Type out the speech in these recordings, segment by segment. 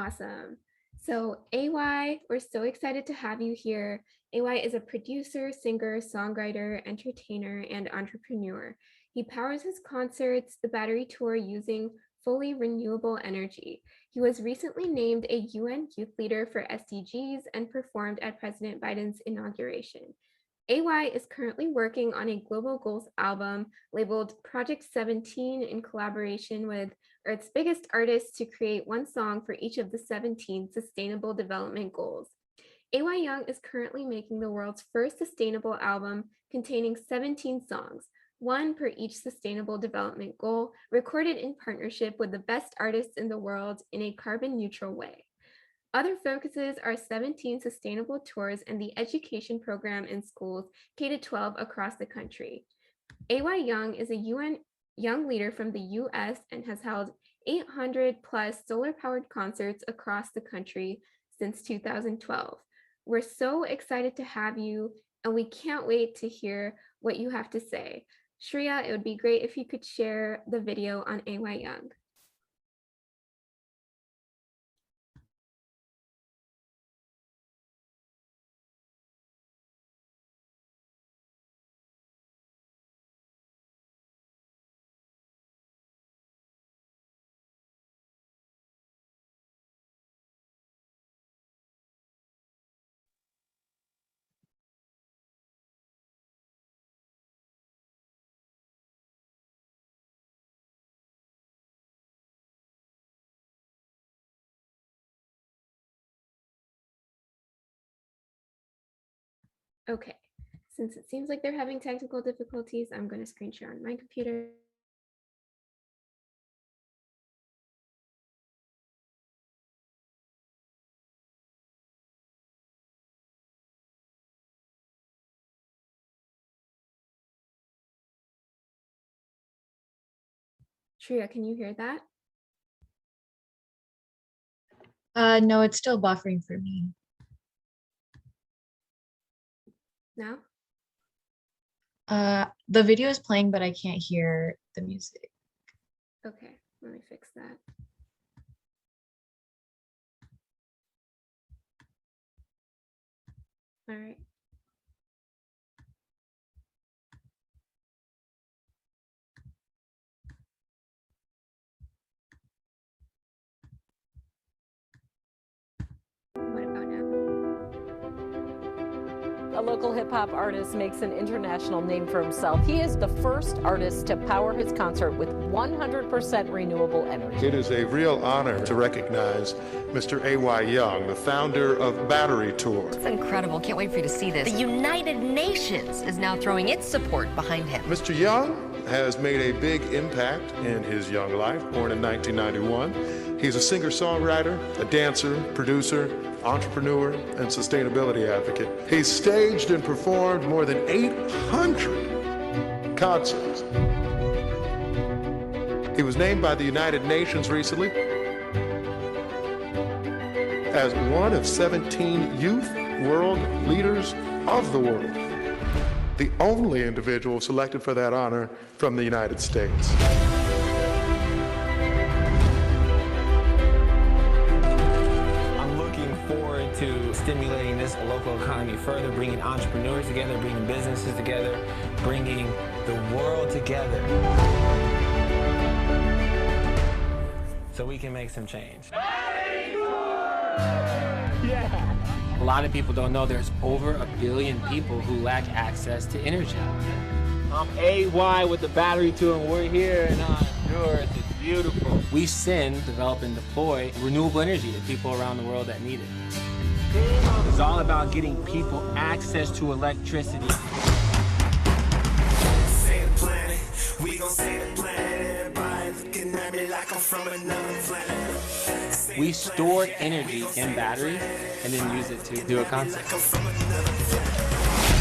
Awesome. So AY, we're so excited to have you here. AY is a producer, singer, songwriter, entertainer, and entrepreneur. He powers his concerts, the Battery Tour, using fully renewable energy. He was recently named a UN Youth Leader for SDGs and performed at President Biden's inauguration. AY is currently working on a Global Goals album labeled Project 17 in collaboration with Earth's biggest artists to create one song for each of the 17 Sustainable Development Goals. AY Young is currently making the world's first sustainable album containing 17 songs, one per each Sustainable Development Goal, recorded in partnership with the best artists in the world in a carbon neutral way. Other focuses are 17 sustainable tours and the education program in schools K-12 across the country. AY Young is a UN Young Leader from the US and has held 800 plus solar-powered concerts across the country since 2012. We're so excited to have you, and we can't wait to hear what you have to say. Shreya, it would be great if you could share the video on AY Young. Okay, since it seems like they're having technical difficulties, I'm going to screen share on my computer. Shreya, can you hear that? No, it's still buffering for me. Now? The video is playing, but I can't hear the music. Okay, let me fix that. All right. What about now? A local hip-hop artist makes an international name for himself. He is the first artist to power his concert with 100% renewable energy. It is a real honor to recognize Mr. A.Y. Young, the founder of Battery Tour. It's incredible. Can't wait for you to see this. The United Nations is now throwing its support behind him. Mr. Young has made a big impact in his young life, born in 1991. He's a singer-songwriter, a dancer, producer, entrepreneur, and sustainability advocate. He's staged and performed more than 800 concerts. He was named by the United Nations recently as one of 17 youth world leaders of the world, the only individual selected for that honor from the United States. To stimulating this local economy further, bringing entrepreneurs together, bringing businesses together, bringing the world together so we can make some change. Yeah. A lot of people don't know there's over 1 billion people who lack access to energy. I'm AY with the Battery Tour, and we're here in Honduras. It's beautiful. We send, develop, and deploy renewable energy to people around the world that need it. It's all about getting people access to electricity. Say the planet, we gon' say the planet. Everybody looking at me like I'm from another planet. We store energy in batteries and then use it to do a concert.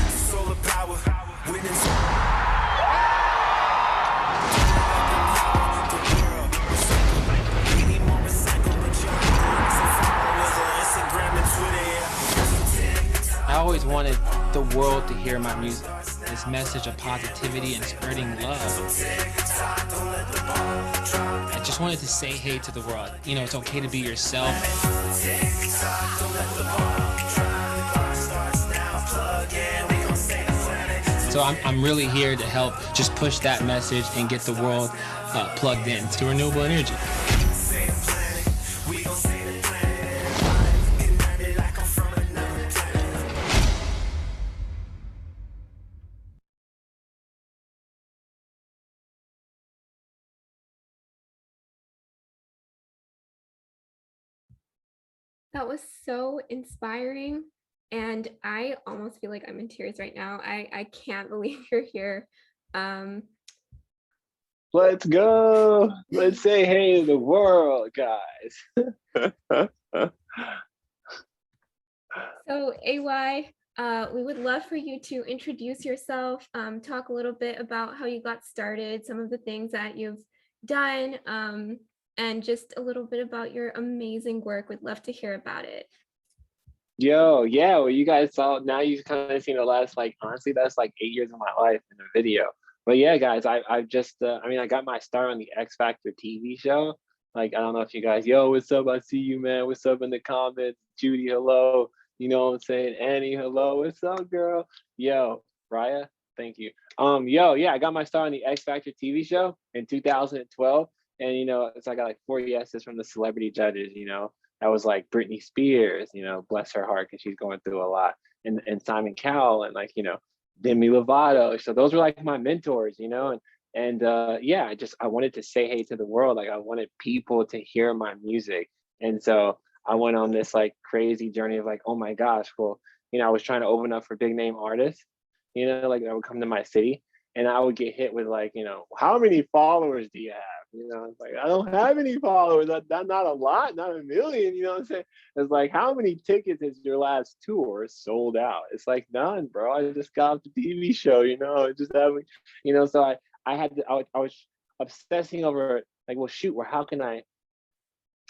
Solar power, witness. I always wanted the world to hear my music. It's this message of positivity and spreading love. I just wanted to say hey to the world. You know, it's okay to be yourself. So I'm really here to help just push that message and get the world plugged in to renewable energy. That was so inspiring. And I almost feel like I'm in tears right now. I can't believe you're here. Let's go. Let's say hey to the world, guys. So AY, we would love for you to introduce yourself, talk a little bit about how you got started, some of the things that you've done, and just a little bit about your amazing work. We'd love to hear about it. Yo, yeah, well, you guys saw, now you've kind of seen the last, like, honestly, that's like 8 years of my life in a video. But yeah, guys, I've just, I mean, I got my start on the X Factor TV show. Like, I don't know if you guys, yo, what's up? I see you, man. What's up in the comments? Judy, hello. You know what I'm saying? Annie, hello. What's up, girl? Yo, Raya, thank you. Yo, yeah, I got my start on the X Factor TV show in 2012. And, you know, so I got like 4 yeses from the celebrity judges, you know. That was like Britney Spears, you know, bless her heart, because she's going through a lot. And Simon Cowell and, like, you know, Demi Lovato. So those were like my mentors, you know. And yeah, I wanted to say hey to the world. Like, I wanted people to hear my music. And so I went on this like crazy journey of like, oh my gosh, well, you know, I was trying to open up for big name artists, you know, like that would come to my city. And I would get hit with like, you know, how many followers do you have? You know, it's like, I don't have any followers. That's not a lot, not a million, you know what I'm saying? It's like, how many tickets is your last tour sold out? It's like, none, bro. I just got off the TV show, you know, just having, you know, so I was obsessing over like, well, shoot, well, how can I,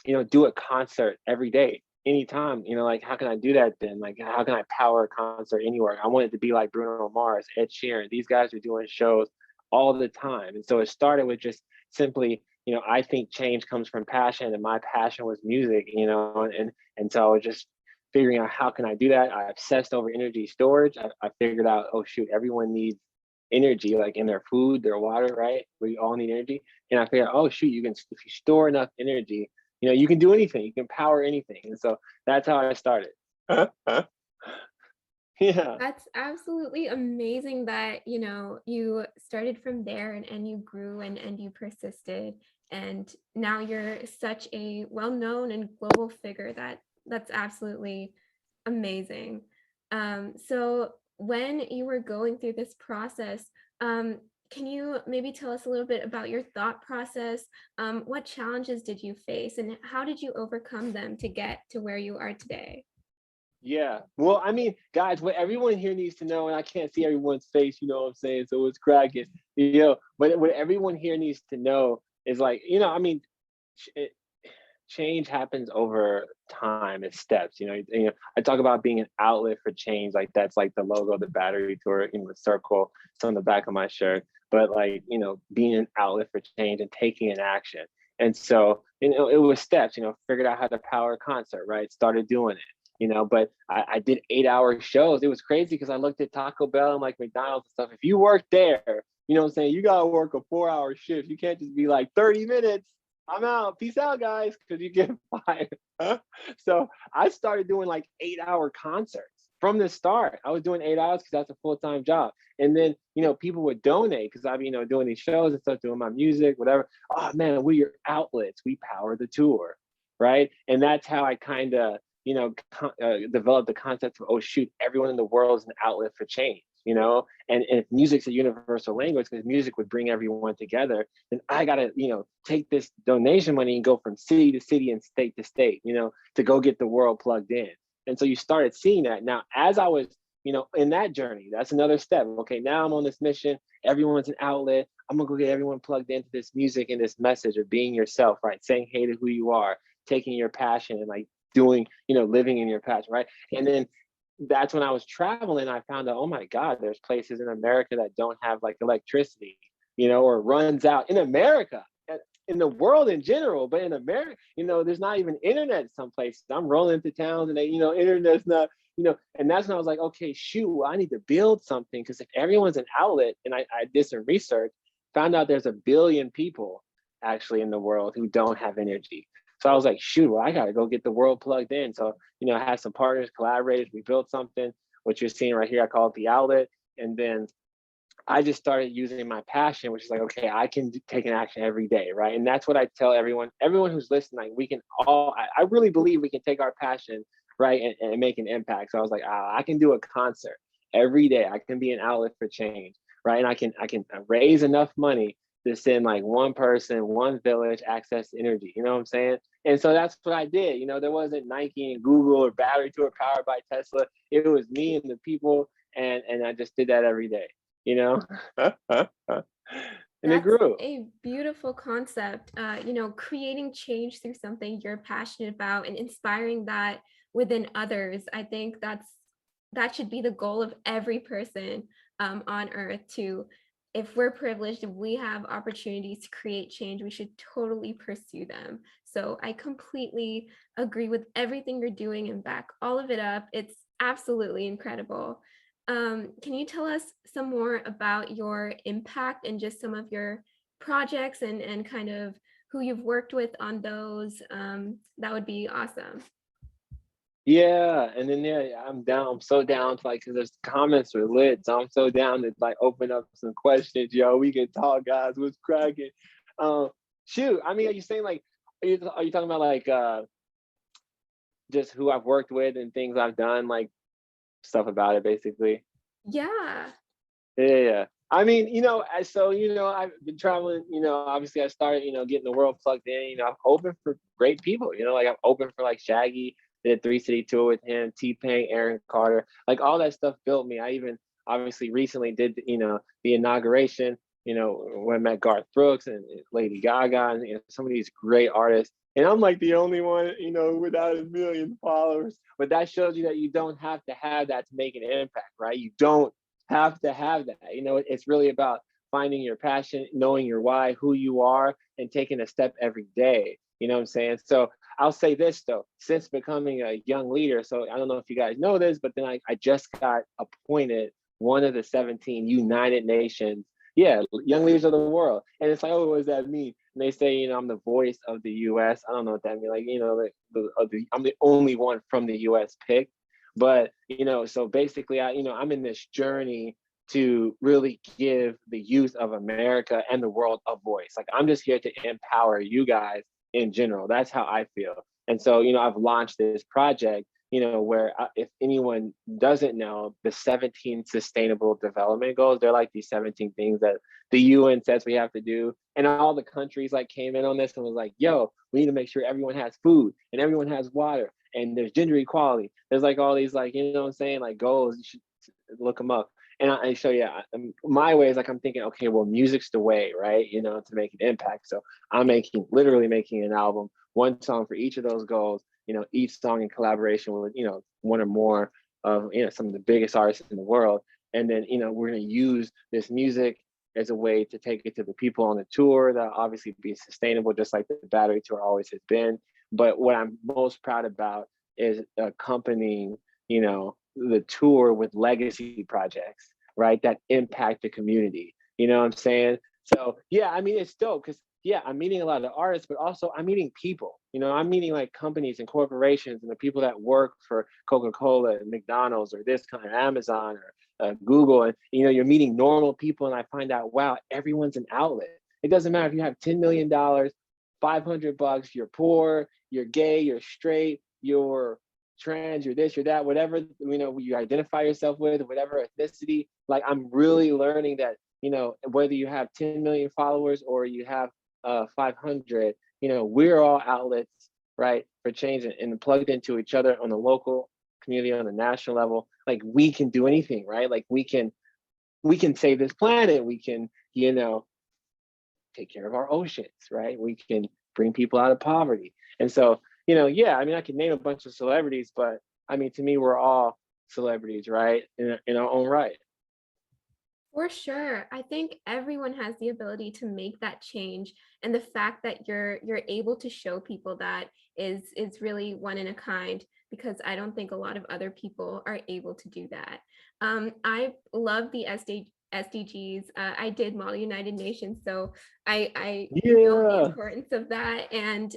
you know, do a concert every day, anytime, you know, like, how can I do that then? Like, how can I power a concert anywhere? I wanted to be like Bruno Mars, Ed Sheeran. These guys are doing shows all the time. And so it started with just simply, you know, I think change comes from passion, and my passion was music, you know, and so I was just figuring out how can I do that. I obsessed over energy storage. I figured out, oh shoot, everyone needs energy, like in their food, their water, right? We all need energy. And I figured, oh shoot, if you store enough energy, you know, you can do anything, you can power anything. And so that's how I started. Yeah. That's absolutely amazing that, you know, you started from there and you grew and you persisted. And now you're such a well-known and global figure that's absolutely amazing. So when you were going through this process, can you maybe tell us a little bit about your thought process? What challenges did you face and how did you overcome them to get to where you are today? Yeah. Well, I mean, guys, what everyone here needs to know, and I can't see everyone's face, you know what I'm saying? So it's cracking, you know, but what everyone here needs to know is like, you know, I mean, change happens over time. It's steps, you know, I talk about being an outlet for change. Like, that's like the logo of the battery tour, you know, the circle, it's on the back of my shirt, but like, you know, being an outlet for change and taking an action. And so, you know, it was steps, you know, figured out how to power a concert, right? Started doing it. You know, but I did 8-hour shows. It was crazy because I looked at Taco Bell and like McDonald's and stuff. If you work there, you know what I'm saying? You got to work a 4-hour shift. You can't just be like 30 minutes. I'm out. Peace out, guys, because you get fired. So I started doing like 8-hour concerts from the start. I was doing 8 hours because that's a full-time job. And then, you know, people would donate because I'm, you know, doing these shows and stuff, doing my music, whatever. Oh, man, we're your outlets. We power the tour, right? And that's how I kind of, you know, develop the concept of, oh shoot, everyone in the world is an outlet for change, you know? And if music's a universal language, because music would bring everyone together, then I gotta, you know, take this donation money and go from city to city and state to state, you know, to go get the world plugged in. And so you started seeing that. Now, as I was, you know, in that journey, that's another step. Okay, now I'm on this mission, everyone's an outlet. I'm gonna go get everyone plugged into this music and this message of being yourself, right? Saying hey to who you are, taking your passion and like doing, you know, living in your passion, right? And then that's when I was traveling, I found out, oh my God, there's places in America that don't have like electricity, or runs out in America, in the world in general, but in America, there's not even internet some places. I'm rolling into towns and they, internet's not, and that's when I was like, okay, shoot, I need to build something, because if everyone's an outlet, and I did some research, found out there's 1 billion people actually in the world who don't have energy. So I was like, shoot, well, I got to go get the world plugged in. So, I had some partners, collaborators, we built something, what you're seeing right here, I call it the outlet. And then I just started using my passion, which is like, okay, I can take an action every day, right? And that's what I tell everyone who's listening, we can all, I really believe we can take our passion, right, and make an impact. So I was like, I can do a concert every day. I can be an outlet for change, right? And I can raise enough money to send like one person, one village access to energy. You know what I'm saying? And so that's what I did. There wasn't Nike and Google or Battery Tour powered by Tesla. It was me and the people, and I just did that every day. And it That's grew. a beautiful concept. Creating change through something you're passionate about and inspiring that within others. I think that should be the goal of every person on earth. If we're privileged, if we have opportunities to create change, we should totally pursue them. So I completely agree with everything you're doing and back all of it up. It's absolutely incredible. Can you tell us some more about your impact and just some of your projects and kind of who you've worked with on those? That would be awesome. Yeah, and then I'm so down to because there's comments are lit, so I'm so down to open up some questions, yo. We can talk, guys. What's cracking? Shoot, I mean, are you saying are you talking about just who I've worked with and things I've done, stuff about it, basically? Yeah. Yeah. I mean, so I've been traveling. Obviously, I started, getting the world plugged in. I'm open for great people. I'm open for Shaggy. Did a 3-city tour with him, T-Pain, Aaron Carter, all that stuff built me. I even obviously recently did, the inauguration, when I met Garth Brooks and Lady Gaga and some of these great artists. And I'm the only one, without 1 million followers. But that shows you that you don't have to have that to make an impact, right? You don't have to have that. It's really about finding your passion, knowing your why, who you are, and taking a step every day. You know what I'm saying? So I'll say this though, since becoming a young leader, so I don't know if you guys know this, but then I just got appointed one of the 17 United Nations, young leaders of the world. And it's oh, what does that mean? And they say, I'm the voice of the US. I don't know what that means. I'm the only one from the US picked. But, so basically, I'm in this journey to really give the youth of America and the world a voice. I'm just here to empower you guys in general. That's how I feel. And so, I've launched this project, where if anyone doesn't know, the 17 sustainable development goals, they're these 17 things that the UN says we have to do. And all the countries came in on this and was yo, we need to make sure everyone has food and everyone has water and there's gender equality. There's all these you know what I'm saying, goals. You should look them up. And so, my way is I'm thinking, okay, well, music's the way, right? To make an impact. So I'm literally making an album, one song for each of those goals, each song in collaboration with, one or more of, some of the biggest artists in the world. And then, we're going to use this music as a way to take it to the people on the tour that obviously be sustainable, just like the Battery Tour always has been. But what I'm most proud about is accompanying, the tour with legacy projects, right, that impact the community. You know what I'm saying? So yeah, I mean, it's dope because I'm meeting a lot of artists, but also I'm meeting people. I'm meeting companies and corporations and the people that work for Coca-Cola and McDonald's or this kind of Amazon or Google. And you're meeting normal people, and I find out, wow, everyone's an outlet. It doesn't matter if you have $10 million, $500, you're poor, you're gay, you're straight, you're trans, you're this, you're that, whatever you identify yourself with, whatever ethnicity. I'm really learning that whether you have 10 million followers or you have 500, we're all outlets, right, for change and plugged into each other on the local community, on the national level. We can do anything, right? We can save this planet. We can take care of our oceans, right? We can bring people out of poverty. And so I mean, I can name a bunch of celebrities, but I mean, to me, we're all celebrities, right? In our own right. For sure. I think everyone has the ability to make that change. And the fact that you're able to show people that is really one in a kind, because I don't think a lot of other people are able to do that. I love the SDGs. I did Model United Nations, so I know the Yeah. importance of that. And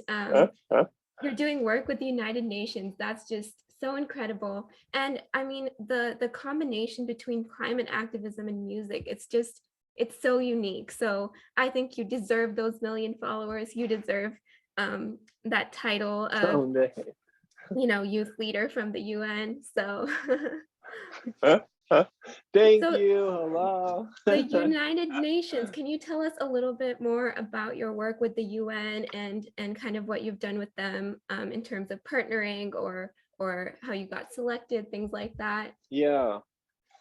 you're doing work with the United Nations. That's just so incredible. And I mean, the combination between climate activism and music, it's so unique. So I think you deserve those million followers. You deserve that title of, Someday. youth leader from the UN. So Thank so you. Hello. the United Nations, can you tell us a little bit more about your work with the UN and kind of what you've done with them in terms of partnering or how you got selected, things like that? Yeah.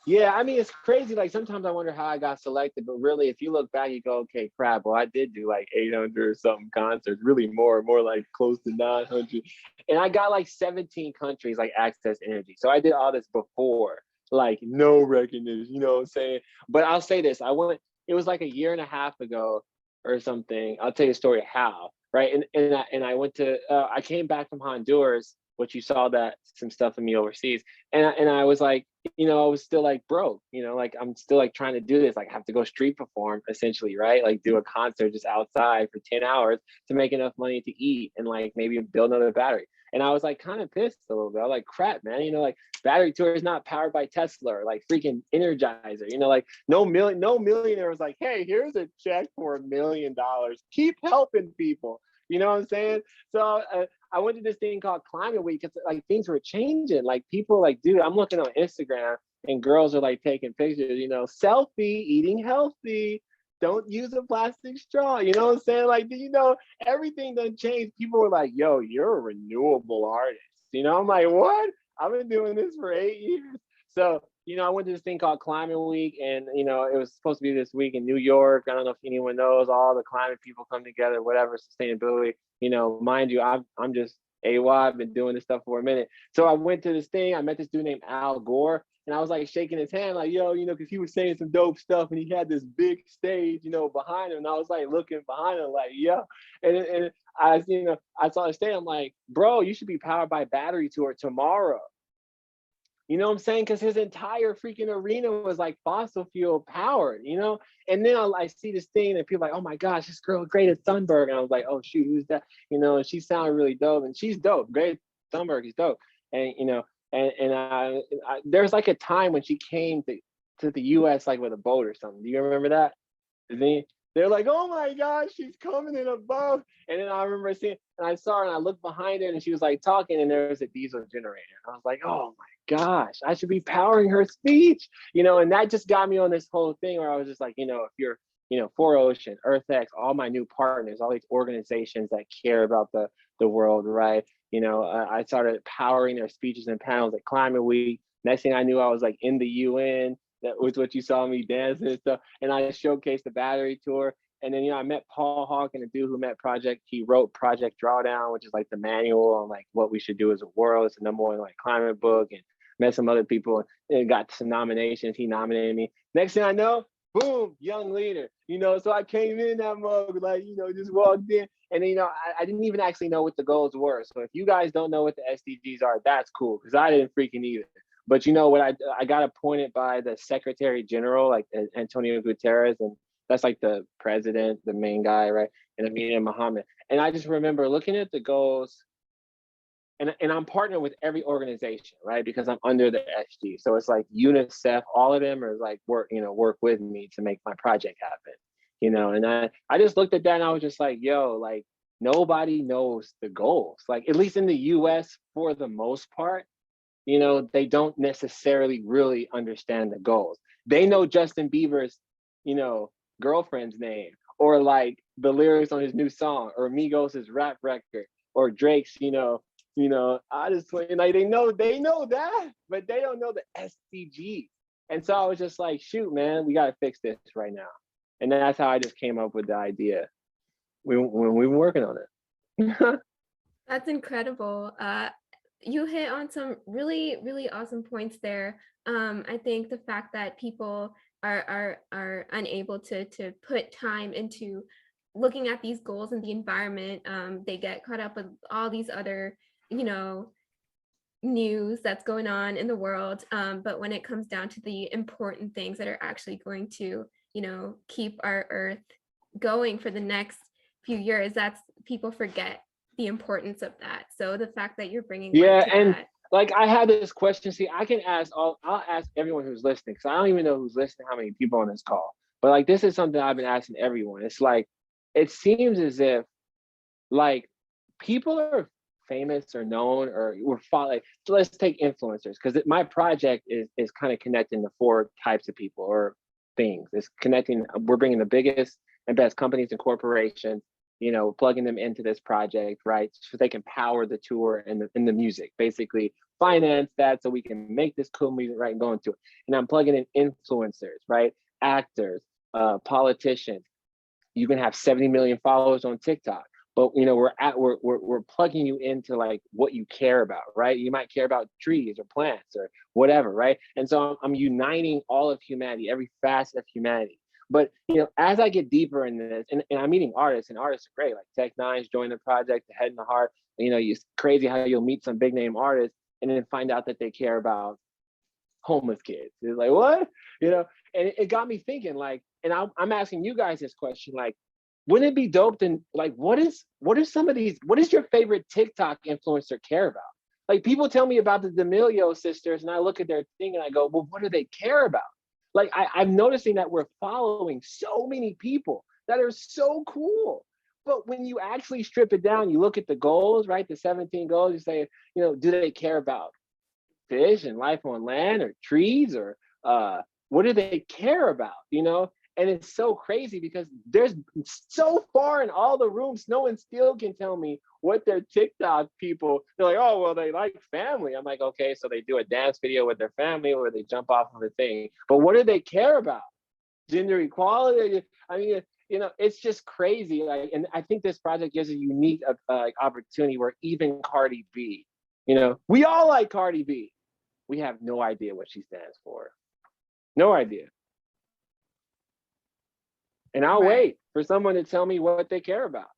Yeah, I mean, it's crazy. Like sometimes I wonder how I got selected, but really, if you look back, you go, okay, crap. Well, I did do like 800 or something concerts, really more like close to 900. And I got like 17 countries like access energy. So I did all this before, like no recognition, you know what I'm saying? But I'll say this, it was like a year and a half ago or something. I'll tell you a story of how, right? And I went to, I came back from Honduras, which you saw that some stuff of me overseas. And I was like, I was still like broke, like I'm still like trying to do this. Like I have to go street perform essentially, right? Like do a concert just outside for 10 hours to make enough money to eat and like maybe build another battery. And I was like kind of pissed a little bit. I was like, crap, man, like battery tour is not powered by Tesla or like freaking Energizer, like no millionaire was like, hey, here's a check for $1 million. Keep helping people. You know what I'm saying? So I went to this thing called Climate Week. It's like things were changing. Like people like, dude, I'm looking on Instagram and girls are like taking pictures, selfie, eating healthy, don't use a plastic straw. You know what I'm saying? Like, everything done changed. People were like, yo, you're a renewable artist. I'm like, what? I've been doing this for 8 years. So, I went to this thing called Climate Week and, it was supposed to be this week in New York. I don't know if anyone knows, all the climate people come together, whatever, sustainability, mind you, I'm just AY, I've been doing this stuff for a minute. So I went to this thing, I met this dude named Al Gore and I was like shaking his hand like, yo, cause he was saying some dope stuff and he had this big stage, behind him. And I was like looking behind him like, yeah. And I, I saw the stage, I'm like, bro, you should be powered by battery tour tomorrow. You know what I'm saying? Because his entire freaking arena was like fossil fuel powered, And then I see this thing and people are like, oh my gosh, this girl, Greta Thunberg. And I was like, oh shoot, who's that? And she sounded really dope. And she's dope. Greta Thunberg is dope. And, I there's like a time when she came to the US like with a boat or something. Do you remember that? They're like, oh my gosh, she's coming in a boat. And then I remember seeing, and I saw her and I looked behind her and she was like talking and there was a diesel generator. And I was like, oh my gosh, I should be powering her speech, and that just got me on this whole thing where I was just like, if you're, 4Ocean, EarthX, all my new partners, all these organizations that care about the world, right? I started powering their speeches and panels at Climate Week. Next thing I knew, I was like in the UN. That was what you saw me dancing and stuff. And I showcased the battery tour. And then, I met Paul Hawk and the dude who he wrote Project Drawdown, which is like the manual on like what we should do as a world. It's the #1 like climate book, and met some other people and got some nominations. He nominated me. Next thing I know, boom, young leader, so I came in that mug, like, just walked in. And then, I didn't even actually know what the goals were. So if you guys don't know what the SDGs are, that's cool, because I didn't freaking either. But what I got appointed by the Secretary General, like Antonio Guterres, and that's like the president, the main guy, right? And Amin Mohammed. And I just remember looking at the goals, and I'm partnered with every organization, right? Because I'm under the SG. So it's like UNICEF, all of them are like work with me to make my project happen. And I just looked at that and I was just like, yo, like nobody knows the goals. Like at least in the US for the most part, they don't necessarily really understand the goals. They know Justin Bieber's, girlfriend's name, or like the lyrics on his new song, or Migos' rap record, or Drake's, I just like they know that, but they don't know the SDGs. And so I was just like, shoot, man, we gotta fix this right now. And that's how I just came up with the idea when we were working on it. That's incredible. you hit on some really, really awesome points there. I think the fact that people are unable to put time into looking at these goals in the environment, they get caught up with all these other, you know, news that's going on in the world. But when it comes down to the important things that are actually going to, you know, keep our Earth going for the next few years, that's people forget the importance of that. So the fact that you're bringing light Yeah, to and that. like I had this question. See, I'll ask everyone who's listening, because I don't even know who's listening, how many people on this call. But like this is something I've been asking everyone. It's like it seems as if like people are famous or known or we're like, so let's take influencers, because my project is kind of connecting the four types of people or things. It's connecting, we're bringing the biggest and best companies and corporations, you know, plugging them into this project, right? So they can power the tour and the music, basically finance that so we can make this cool music, right? And go into it. And I'm plugging in influencers, right? Actors, politicians. You can have 70 million followers on TikTok. But you know, we're plugging you into like what you care about, right? You might care about trees or plants or whatever, right? And so I'm uniting all of humanity, every facet of humanity. But you know, as I get deeper in this, and I'm meeting artists, and artists are great, like Tech9's joined the project, the Head and the Heart. You know, it's crazy how you'll meet some big name artists and then find out that they care about homeless kids. It's like, what? You know, and it got me thinking, like, and I'm asking you guys this question, like, wouldn't it be dope then, like, what are some of these, what is your favorite TikTok influencer care about? Like, people tell me about the D'Amelio sisters and I look at their thing and I go, well, what do they care about? Like, I'm noticing that we're following so many people that are so cool. But when you actually strip it down, you look at the goals, right? The 17 goals, you say, you know, do they care about fish and life on land or trees or what do they care about, you know? And it's so crazy because there's so far in all the rooms, no one still can tell me what their TikTok people, they're like, oh, well, they like family. I'm like, okay, so they do a dance video with their family or they jump off of a thing. But what do they care about? Gender equality? I mean, you know, it's just crazy. Like, and I think this project gives a unique opportunity where even Cardi B, you know, we all like Cardi B. We have no idea what she stands for. No idea. And I'll wait for someone to tell me what they care about.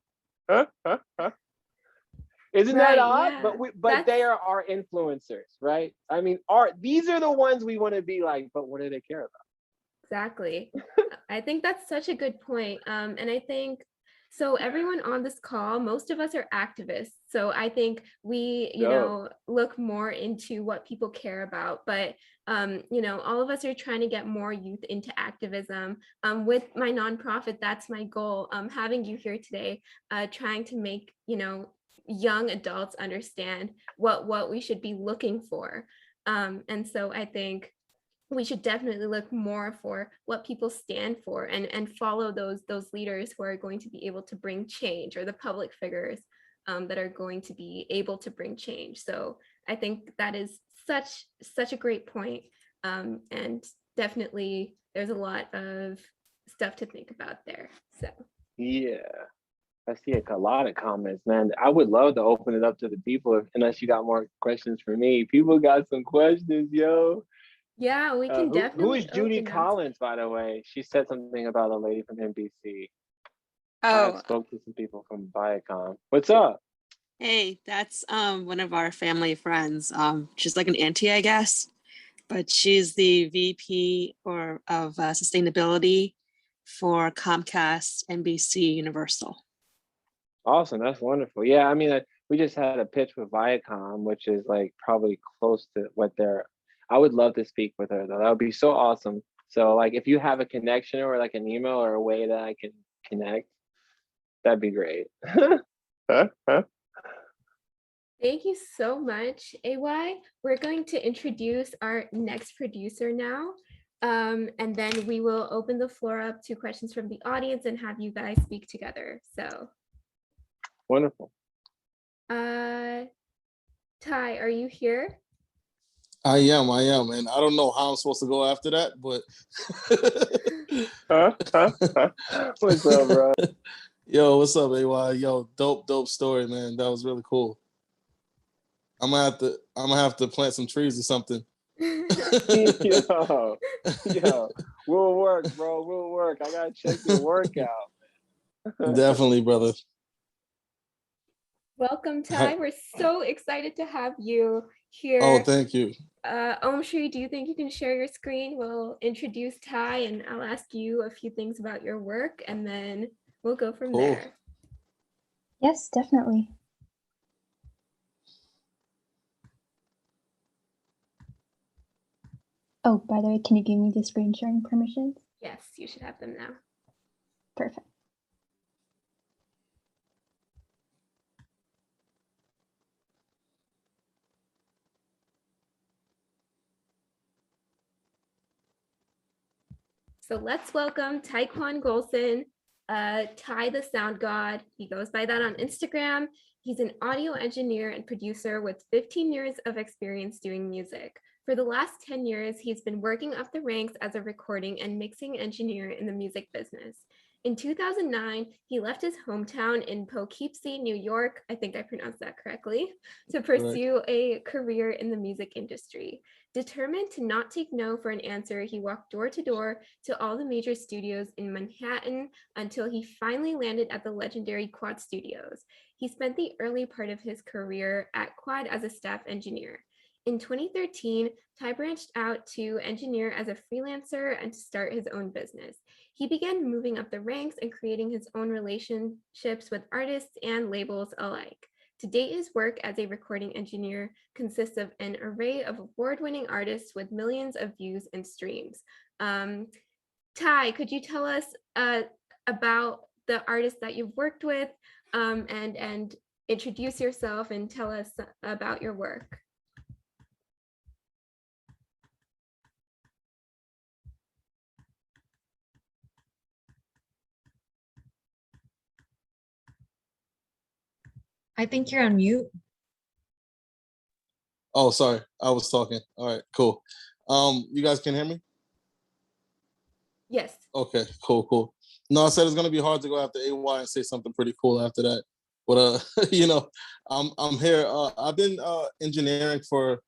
Isn't that odd? Yeah. But they are our influencers, right? I mean, these are the ones we want to be like, but what do they care about? Exactly. I think that's such a good point. And I think, so everyone on this call, most of us are activists. So I think we, you know, look more into what people care about. But, you know, all of us are trying to get more youth into activism. With my nonprofit, that's my goal. Having you here today, trying to make, you know, young adults understand what we should be looking for. And so I think we should definitely look more for what people stand for and follow those leaders who are going to be able to bring change, or the public figures that are going to be able to bring change. So I think that is such a great point. And definitely there's a lot of stuff to think about there. So yeah, I see a lot of comments, man. I would love to open it up to the people, unless you got more questions for me. People got some questions, yo. Yeah, we can definitely. Who is Judy Collins, by the way? She said something about a lady from NBC. Oh, I spoke to some people from Viacom. What's up? hey, that's one of our family friends. She's like an auntie, I guess, but she's the VP of sustainability for Comcast, NBC, Universal. Awesome, that's wonderful. Yeah, I mean, we just had a pitch with Viacom, which is like probably close to what they're. I would love to speak with her though. That would be so awesome. So like, if you have a connection or like an email or a way that I can connect, that'd be great. Thank you so much, AY. We're going to introduce our next producer now. And then we will open the floor up to questions from the audience and have you guys speak together. So wonderful. Ty, are you here? I am, and I don't know how I'm supposed to go after that, but what's up, bro? Yo, what's up, AY? Yo, dope story, man. That was really cool. I'm gonna have to plant some trees or something. Yo, we'll work, bro. We'll work. I gotta check your workout. Definitely, brother. Welcome, Ty. We're so excited to have you here. Oh, thank you. Om Shri, do you think you can share your screen? We'll introduce Ty and I'll ask you a few things about your work and then we'll go from there. Yes, definitely. Oh, by the way, can you give me the screen sharing permissions? Yes, you should have them now. Perfect. So let's welcome Tyquan Gholson, Ty the Sound God. He goes by that on Instagram. He's an audio engineer and producer with 15 years of experience doing music. For the last 10 years, he's been working up the ranks as a recording and mixing engineer in the music business. In 2009, he left his hometown in Poughkeepsie, New York, I think I pronounced that correctly, to pursue a career in the music industry. Determined to not take no for an answer, he walked door to door to all the major studios in Manhattan until he finally landed at the legendary Quad Studios. He spent the early part of his career at Quad as a staff engineer. In 2013, Ty branched out to engineer as a freelancer and to start his own business. He began moving up the ranks and creating his own relationships with artists and labels alike. To date, his work as a recording engineer consists of an array of award-winning artists with millions of views and streams. Ty, could you tell us about the artists that you've worked with and introduce yourself and tell us about your work? I think you're on mute. Oh, sorry. I was talking. All right, cool. You guys can hear me? Yes. Okay, cool. No, I said it's gonna be hard to go after AY and say something pretty cool after that. But I'm here. I've been engineering for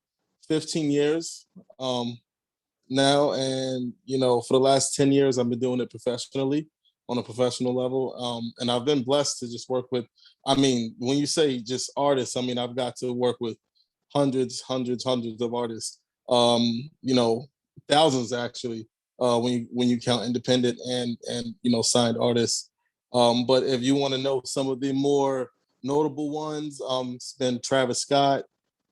15 years now, and for the last 10 years I've been doing it professionally on a professional level. And I've been blessed to just work with, when you say just artists, I've got to work with hundreds of artists, thousands actually, when you count independent and signed artists. But if you want to know some of the more notable ones, it's been Travis Scott,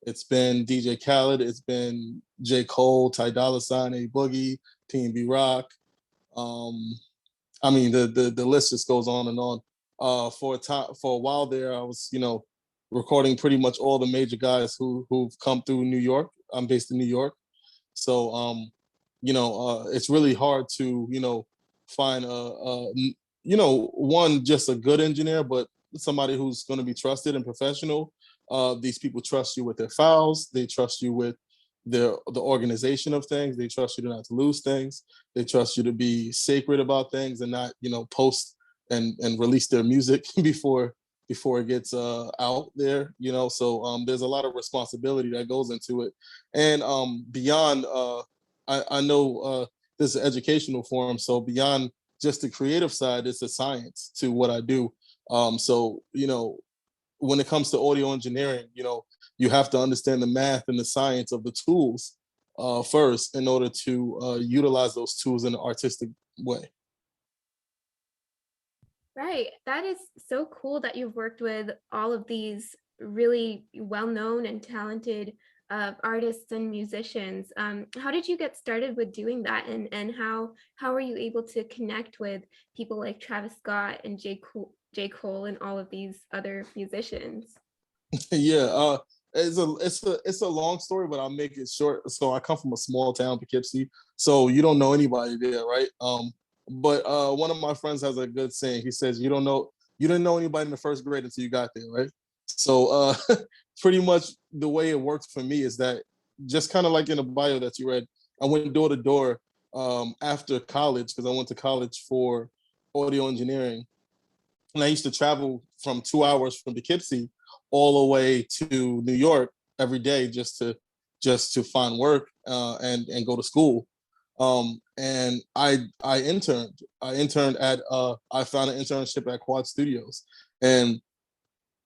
it's been DJ Khaled, it's been J. Cole, Ty Dolla $ign, A Boogie, T&B Rock. The list just goes on and on. For a while there, I was recording pretty much all the major guys who've come through New York. I'm based in New York, so it's really hard to find one, just a good engineer, but somebody who's going to be trusted and professional. These people trust you with their files. They trust you with the organization of things. They trust you to not to lose things. They trust you to be sacred about things and not post and release their music before it gets out there. So there's a lot of responsibility that goes into it. And beyond, I know this is an educational forum, so beyond just the creative side, it's a science to what I do. So when it comes to audio engineering, you have to understand the math and the science of the tools first in order to utilize those tools in an artistic way. Right. That is so cool that you've worked with all of these really well-known and talented artists and musicians. How did you get started with doing that? And how were you able to connect with people like Travis Scott and J. Cole and all of these other musicians? Yeah, it's a long story, but I'll make it short. So I come from a small town, Poughkeepsie, so you don't know anybody there, right? But one of my friends has a good saying. He says, you didn't know anybody in the first grade until you got there, right? So pretty much the way it worked for me is that, just kind of like in the bio that you read, I went door to door after college, because I went to college for audio engineering. And I used to travel from 2 hours from Poughkeepsie all the way to New York every day just to find work and go to school. And I interned at I found an internship at Quad Studios, and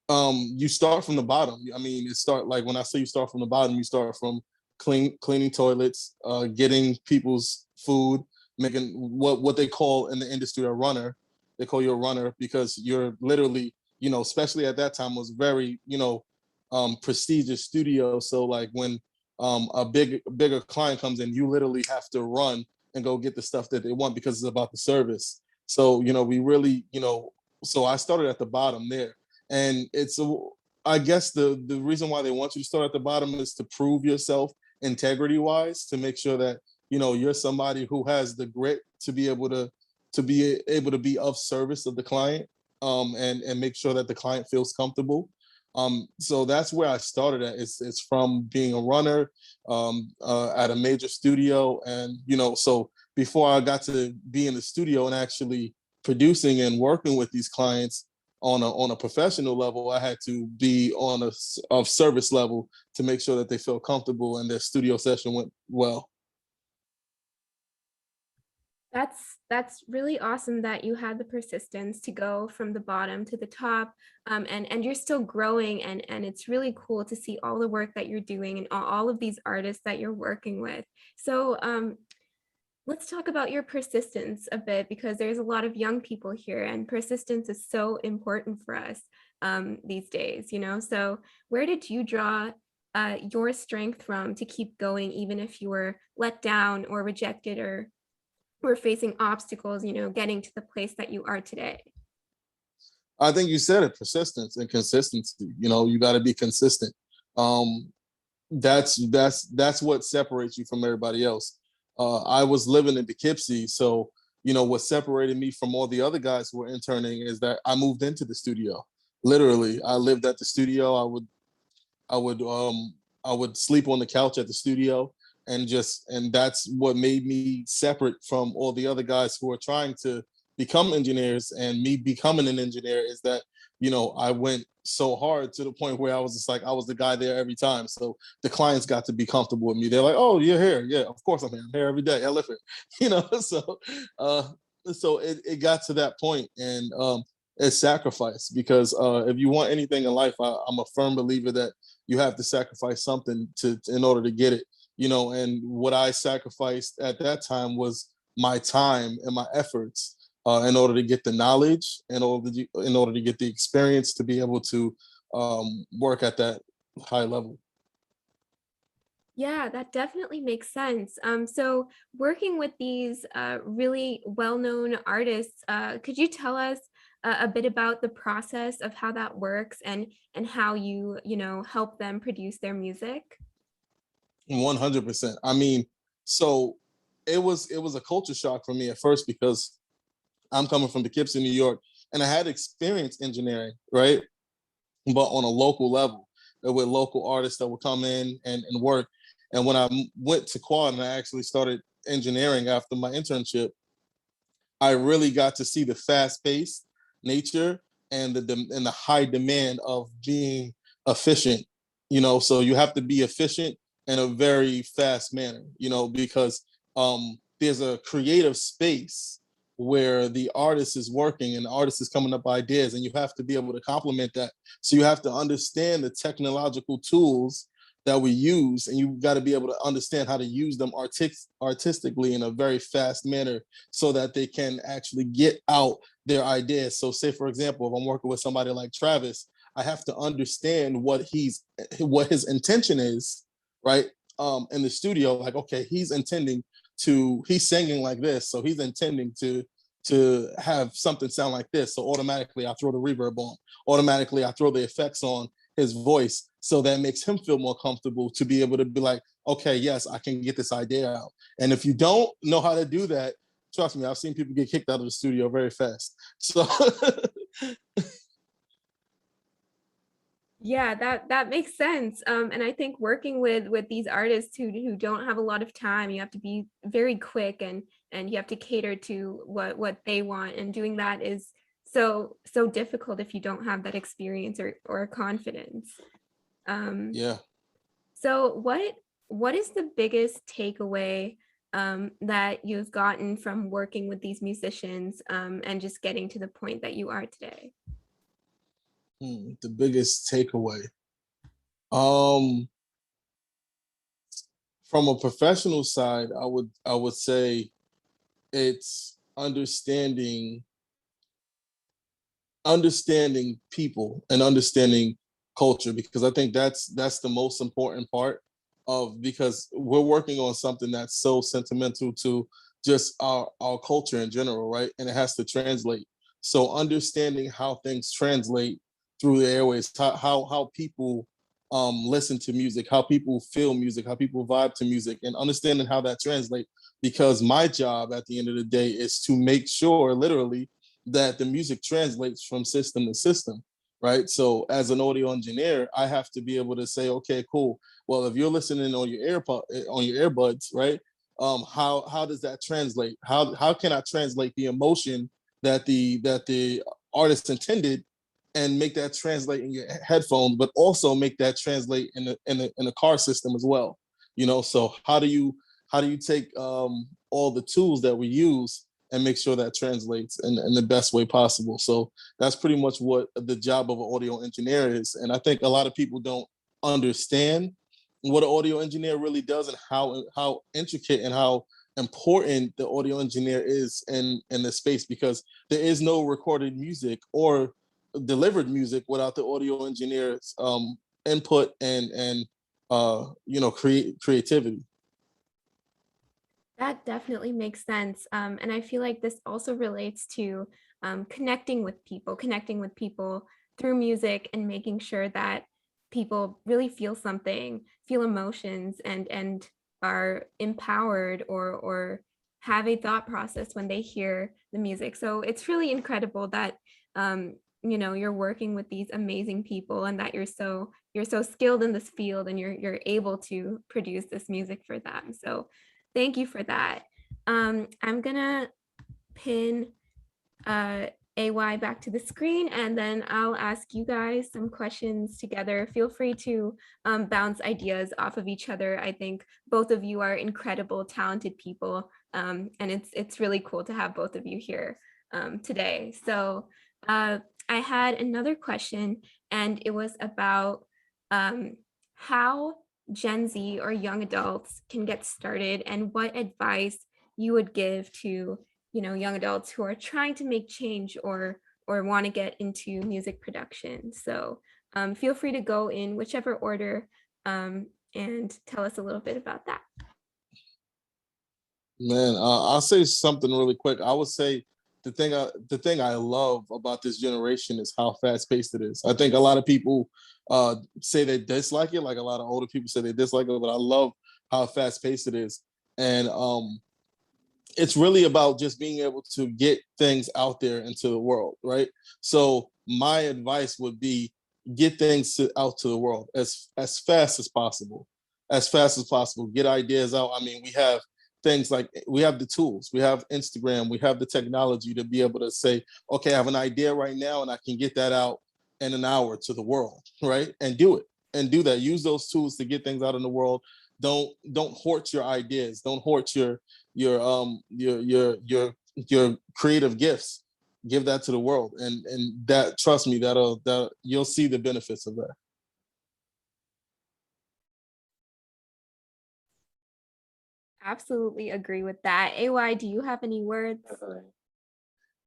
you start from the bottom. I mean, it start like when I say you start from the bottom, you start from cleaning toilets, getting people's food, making what they call in the industry a runner. They call you a runner because you're literally, especially at that time, was very, prestigious studio. So like when a bigger client comes in, you literally have to run and go get the stuff that they want because it's about the service. So we really, so I started at the bottom there, and I guess the reason why they want you to start at the bottom is to prove yourself integrity wise, to make sure that you're somebody who has the grit to be able to be of service of the client, and make sure that the client feels comfortable. So that's where I started at. It's from being a runner at a major studio, and so before I got to be in the studio and actually producing and working with these clients on a professional level, I had to be on a service level to make sure that they feel comfortable and their studio session went well. That's really awesome that you had the persistence to go from the bottom to the top, and you're still growing, and it's really cool to see all the work that you're doing and all of these artists that you're working with. So let's talk about your persistence a bit, because there's a lot of young people here, and persistence is so important for us these days, So where did you draw your strength from to keep going, even if you were let down or rejected or facing obstacles, getting to the place that you are today? I think you said it: persistence and consistency. You got to be consistent. That's what separates you from everybody else. I was living in Poughkeepsie, so what separated me from all the other guys who were interning is that I moved into the studio. Literally, I lived at the studio. I would sleep on the couch at the studio, and that's what made me separate from all the other guys who are trying to become engineers. And me becoming an engineer is that I went so hard to the point where I was just like, I was the guy there every time. So the clients got to be comfortable with me. They're like, "Oh, you're here? Yeah, of course I'm here. I'm here every day. I live here." So it got to that point, and it's sacrifice, because if you want anything in life, I'm a firm believer that you have to sacrifice something in order to get it. And what I sacrificed at that time was my time and my efforts, in order to get the knowledge, in order to get the experience to be able to work at that high level. Yeah, that definitely makes sense. So working with these really well-known artists, could you tell us a bit about the process of how that works, and how you help them produce their music? 100%. I mean, so it was a culture shock for me at first, because I'm coming from Poughkeepsie, New York, and I had experience engineering, right? But on a local level, with local artists that would come in and work. And when I went to Quad and I actually started engineering after my internship, I really got to see the fast-paced nature and the high demand of being efficient. So you have to be efficient in a very fast manner, because there's a creative space where the artist is working and the artist is coming up with ideas, and you have to be able to complement that. So you have to understand the technological tools that we use, and you've got to be able to understand how to use them artistically in a very fast manner, so that they can actually get out their ideas. So say, for example, if I'm working with somebody like Travis, I have to understand what his intention is, right? In the studio, like, okay, he's singing like this, so he's intending to have something sound like this. So automatically I throw the reverb on. Automatically I throw the effects on his voice, so that makes him feel more comfortable to be able to be like, okay, yes, I can get this idea out. And if you don't know how to do that, trust me, I've seen people get kicked out of the studio very fast. So Yeah, that makes sense. And I think working with these artists who don't have a lot of time, you have to be very quick, and you have to cater to what they want. And doing that is so difficult if you don't have that experience or confidence. Yeah. So what is the biggest takeaway that you've gotten from working with these musicians and just getting to the point that you are today? The biggest takeaway. Um, from a professional side, I would say it's understanding people and understanding culture, because I think that's the most important part of, because we're working on something that's so sentimental to just our culture in general, right? And it has to translate. So understanding how things translate through the airways, how people listen to music, how people feel music, how people vibe to music, and understanding how that translates. Because my job at the end of the day is to make sure, literally, that the music translates from system to system, right? So as an audio engineer, I have to be able to say, okay, cool. Well, if you're listening on your earbuds, right? How does that translate? How can I translate the emotion that the artist intended, and make that translate in your headphones, but also make that translate in the car system as well? You know, so how do you take all the tools that we use and make sure that translates in the best way possible? So that's pretty much what the job of an audio engineer is. And I think a lot of people don't understand what an audio engineer really does, and how intricate and how important the audio engineer is in the space, because there is no recorded music or delivered music without the audio engineer's input and creativity. That definitely makes sense. And I feel like this also relates to connecting with people through music, and making sure that people really feel something, feel emotions, and are empowered or have a thought process when they hear the music. So it's really incredible that you're working with these amazing people, and that you're so skilled in this field, and you're able to produce this music for them. So thank you for that. I'm gonna pin AY back to the screen, and then I'll ask you guys some questions together. Feel free to bounce ideas off of each other. I think both of you are incredible, talented people, and it's really cool to have both of you here today. So I had another question, and it was about how Gen Z or young adults can get started, and what advice you would give to young adults who are trying to make change or want to get into music production. So feel free to go in whichever order and tell us a little bit about that. Man, I'll say something really quick. I would say the thing I love about this generation is how fast paced it is. I think a lot of people say they dislike it, like a lot of older people say they dislike it, but I love how fast paced it is. And it's really about just being able to get things out there into the world, right? So my advice would be, get things out to the world as fast as possible. As fast as possible. Get ideas out. I mean, we have things like, we have the tools, we have Instagram, we have the technology to be able to say, okay, I have an idea right now and I can get that out in an hour to the world, right? And do it, and do that. Use those tools to get things out in the world. Don't hoard your ideas. Don't hoard your creative gifts. Give that to the world, and that, trust me, that you'll see the benefits of that. Absolutely agree with that. AY, do you have any words?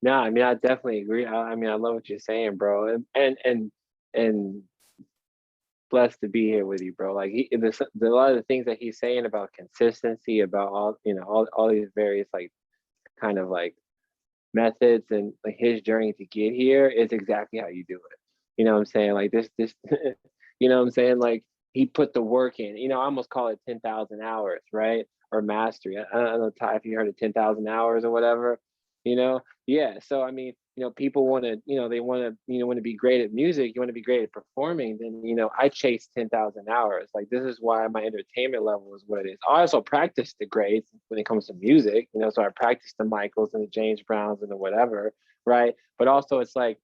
No, I mean, I definitely agree. I mean, I love what you're saying, bro, and blessed to be here with you, bro. Like a lot of the things that he's saying about consistency, about all these various like kind of like methods, and like his journey to get here is exactly how you do it. You know what I'm saying? Like this, you know what I'm saying? Like he put the work in. I almost call it 10,000 hours, right? Or mastery. I don't know, Ty, if you heard of 10,000 hours or whatever. Yeah. So I mean, people want to, they want to be great at music. You want to be great at performing. Then I chase 10,000 hours. Like this is why my entertainment level is what it is. I also practice the grades when it comes to music. So I practice the Michaels and the James Browns and the whatever, right? But also it's like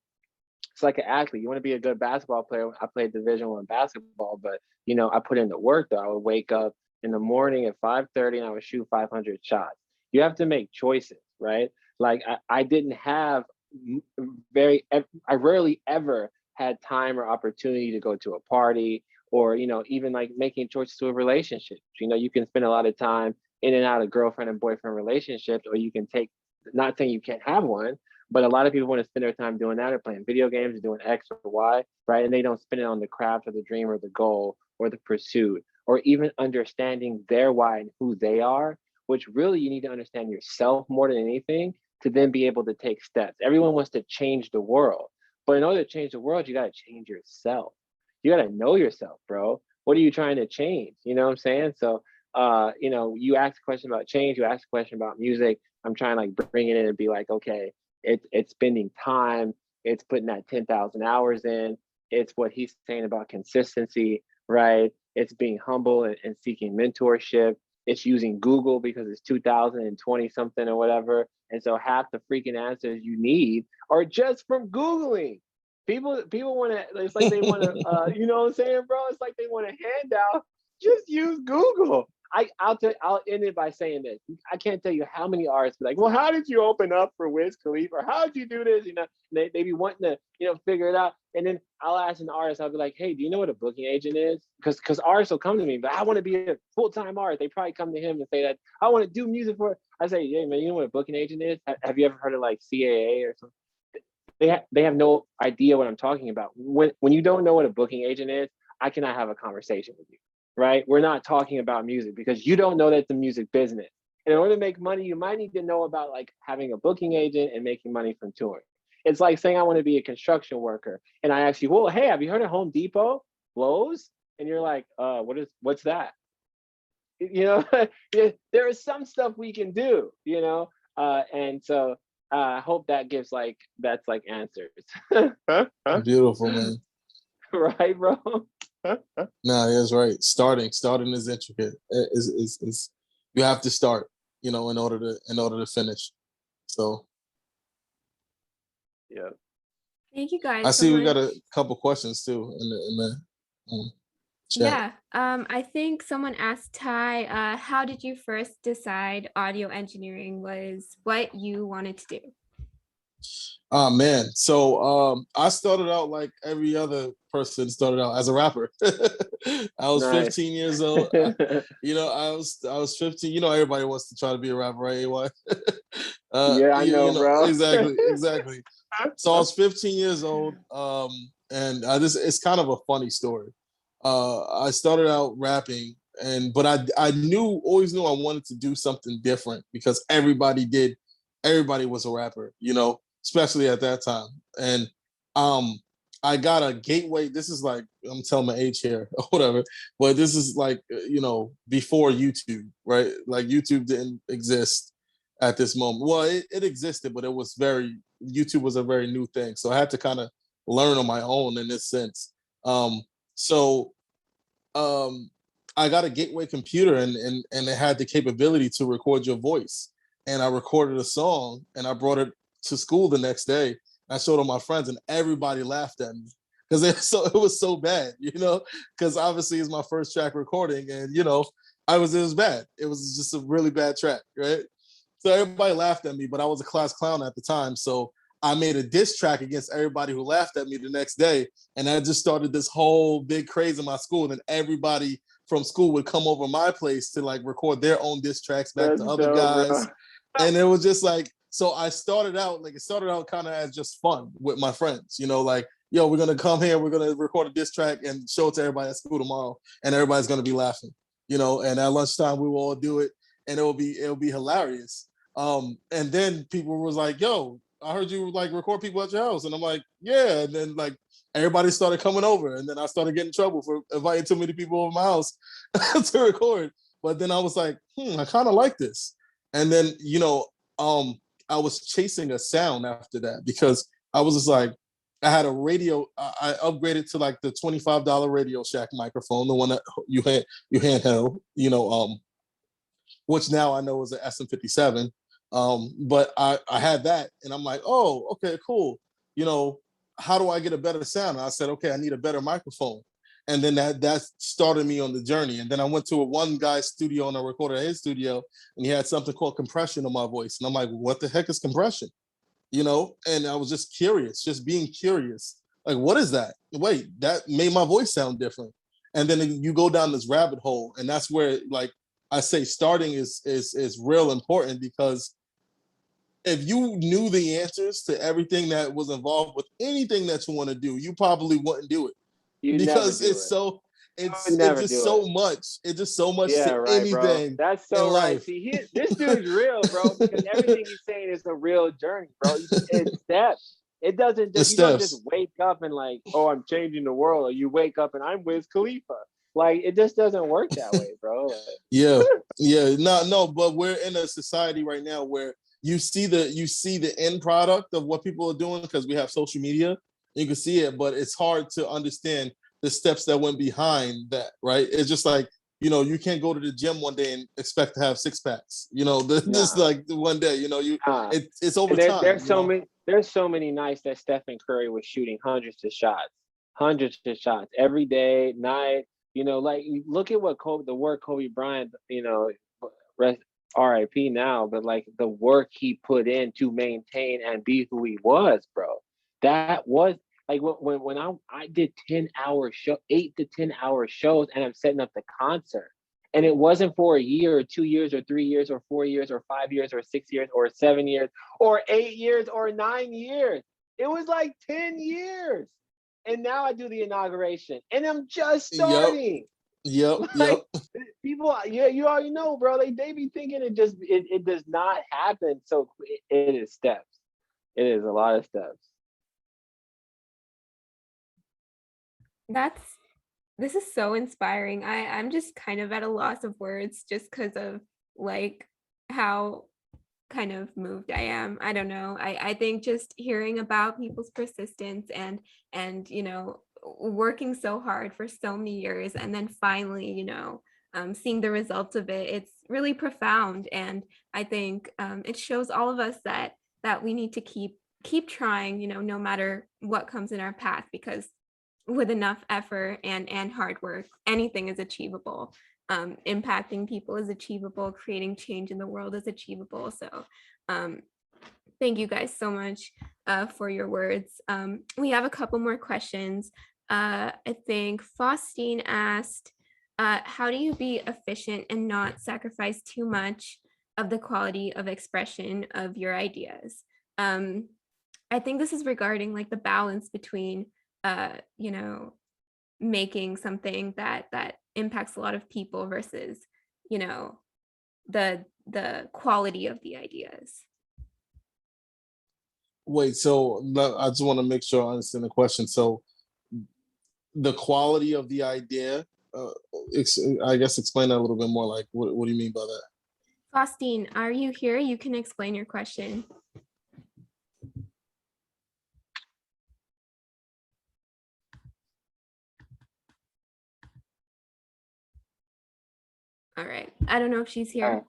it's like an athlete. You want to be a good basketball player. I played Division I basketball, but you know, I put in the work though. I would wake up in the morning at 5:30 and I would shoot 500 shots. You have to make choices, right? Like I didn't have I rarely ever had time or opportunity to go to a party or, you know, even like making choices to a relationship. You know, you can spend a lot of time in and out of girlfriend and boyfriend relationships, or you can take, not saying you can't have one, but a lot of people want to spend their time doing that or playing video games or doing X or Y, right? And they don't spend it on the craft or the dream or the goal or the pursuit or even understanding their why and who they are, which really you need to understand yourself more than anything to then be able to take steps. Everyone wants to change the world, but in order to change the world, you got to change yourself. You got to know yourself, bro. What are you trying to change? You know what I'm saying? So, you know, you ask a question about change, you ask a question about music. I'm trying to like bring it in and be like, okay, it's spending time, it's putting that 10,000 hours in, it's what he's saying about consistency, right? It's being humble and seeking mentorship. It's using Google because it's 2020 something or whatever. And so half the freaking answers you need are just from Googling. People want to, it's like they want to, you know what I'm saying, bro? It's like they want a handout. Just use Google. I'll end it by saying this. I can't tell you how many artists be like, well, how did you open up for Wiz Khalifa? Or how did you do this? You know, they be wanting to, you know, figure it out. And then I'll ask an artist, I'll be like, hey, do you know what a booking agent is? Because artists will come to me, but I want to be a full-time artist. They probably come to him and say that, I want to do music for, I say, hey, man, you know what a booking agent is? Have you ever heard of like CAA or something? They have no idea what I'm talking about. When you don't know what a booking agent is, I cannot have a conversation with you. Right? We're not talking about music because you don't know that it's a music business. And in order to make money, you might need to know about like having a booking agent and making money from touring. It's like saying I want to be a construction worker. And I ask you, well, hey, have you heard of Home Depot? Lowe's? And you're like, what's that? You know, there is some stuff we can do, you know? And so I hope that gives like, that's like answers. Beautiful, man. Right, bro? No, that's right. Starting is intricate. Is you have to start, you know, in order to finish. So yeah. Thank you guys. I so see we much. got a couple questions too in the chat. Yeah. I think someone asked Ty, how did you first decide audio engineering was what you wanted to do? Oh man, so I started out like every other person started out as a rapper. I was Nice. 15 years old. You know, I was 15. You know, everybody wants to try to be a rapper, right? AY? Yeah, I know, bro. Exactly. So I was 15 years old, and it's kind of a funny story. I started out rapping, but I always knew I wanted to do something different because everybody was a rapper, you know, especially at that time. And I got a gateway. This is like, I'm telling my age here or whatever, but this is like, you know, before YouTube, right? Like YouTube didn't exist at this moment. Well, it existed, but YouTube was a very new thing. So I had to kind of learn on my own in this sense. So I got a gateway computer and it had the capability to record your voice. And I recorded a song and I brought it to school the next day. I showed all my friends and everybody laughed at me because it was so bad, you know, because obviously it's my first track recording and, you know, it was bad. It was just a really bad track, right? So everybody laughed at me, but I was a class clown at the time. So I made a diss track against everybody who laughed at me the next day. And I just started this whole big craze in my school. And everybody from school would come over my place to like record their own diss tracks back to other guys. And it was just like, so it started out kind of as just fun with my friends, you know, like, yo, we're going to come here, we're going to record a diss track and show it to everybody at school tomorrow. And everybody's going to be laughing, you know, and at lunchtime we will all do it and it'll be hilarious. And then people was like, yo, I heard you like record people at your house. And I'm like, yeah. And then like everybody started coming over and then I started getting in trouble for inviting too many people over my house to record. But then I was like, I kind of like this. And then, you know, I was chasing a sound after that because I was just like, I had a radio, I upgraded to like the $25 Radio Shack microphone, the one that you handheld, you know, which now I know is an SM57. But I had that and I'm like, oh, okay, cool. You know, how do I get a better sound? And I said, okay, I need a better microphone. And then that started me on the journey. And then I went to one guy's studio and I recorded at his studio, and he had something called compression on my voice. And I'm like, what the heck is compression? You know? And I was just curious, just being curious. Like, what is that? Wait, that made my voice sound different. And then you go down this rabbit hole, and that's where, like I say, starting is real important, because if you knew the answers to everything that was involved with anything that you want to do, you probably wouldn't do it. Because it's just so much. It's just so much to anything. Bro. That's so in right. life. See, this dude's real, bro, because everything he's saying is a real journey, bro. It's steps. It doesn't just, you don't just wake up and like, oh, I'm changing the world, or you wake up and I'm Wiz Khalifa. Like, it just doesn't work that way, bro. Like, yeah. No, but we're in a society right now where you see the end product of what people are doing, because we have social media. You can see it, but it's hard to understand the steps that went behind that, right? It's just like, you know, you can't go to the gym one day and expect to have 6 packs. You know, just like one day, you know, it's over time. There's so many nights that Stephen Curry was shooting hundreds of shots every day, night. You know, like, look at what the work Kobe Bryant, you know, RIP now, but like the work he put in to maintain and be who he was, bro. That was like when I did 8 to 10 hour shows, and I'm setting up the concert, and it wasn't for a year or 2 years or 3 years or 4 years or 5 years or 6 years or 7 years or 8 years or 9 years. It was like 10 years. And now I do the inauguration, and I'm just starting. Yep. People, you already know, bro. They be thinking it does not happen. So it is steps. It is a lot of steps. This is so inspiring. I'm just kind of at a loss of words, just because of like how kind of moved I am. I don't know. I think just hearing about people's persistence and you know, working so hard for so many years, and then finally, you know, seeing the results of it, it's really profound. And I think it shows all of us that we need to keep trying, you know, no matter what comes in our path, because with enough effort and hard work, anything is achievable. Impacting people is achievable. Creating change in the world is achievable. So thank you guys so much for your words. We have a couple more questions. I think Faustine asked, how do you be efficient and not sacrifice too much of the quality of expression of your ideas? I think this is regarding like the balance between you know, making something that impacts a lot of people versus, you know, the quality of the ideas. Wait, so I just want to make sure I understand the question. So the quality of the idea, I guess explain that a little bit more. Like, what do you mean by that? Faustine, are you here? You can explain your question. All right. I don't know if she's here.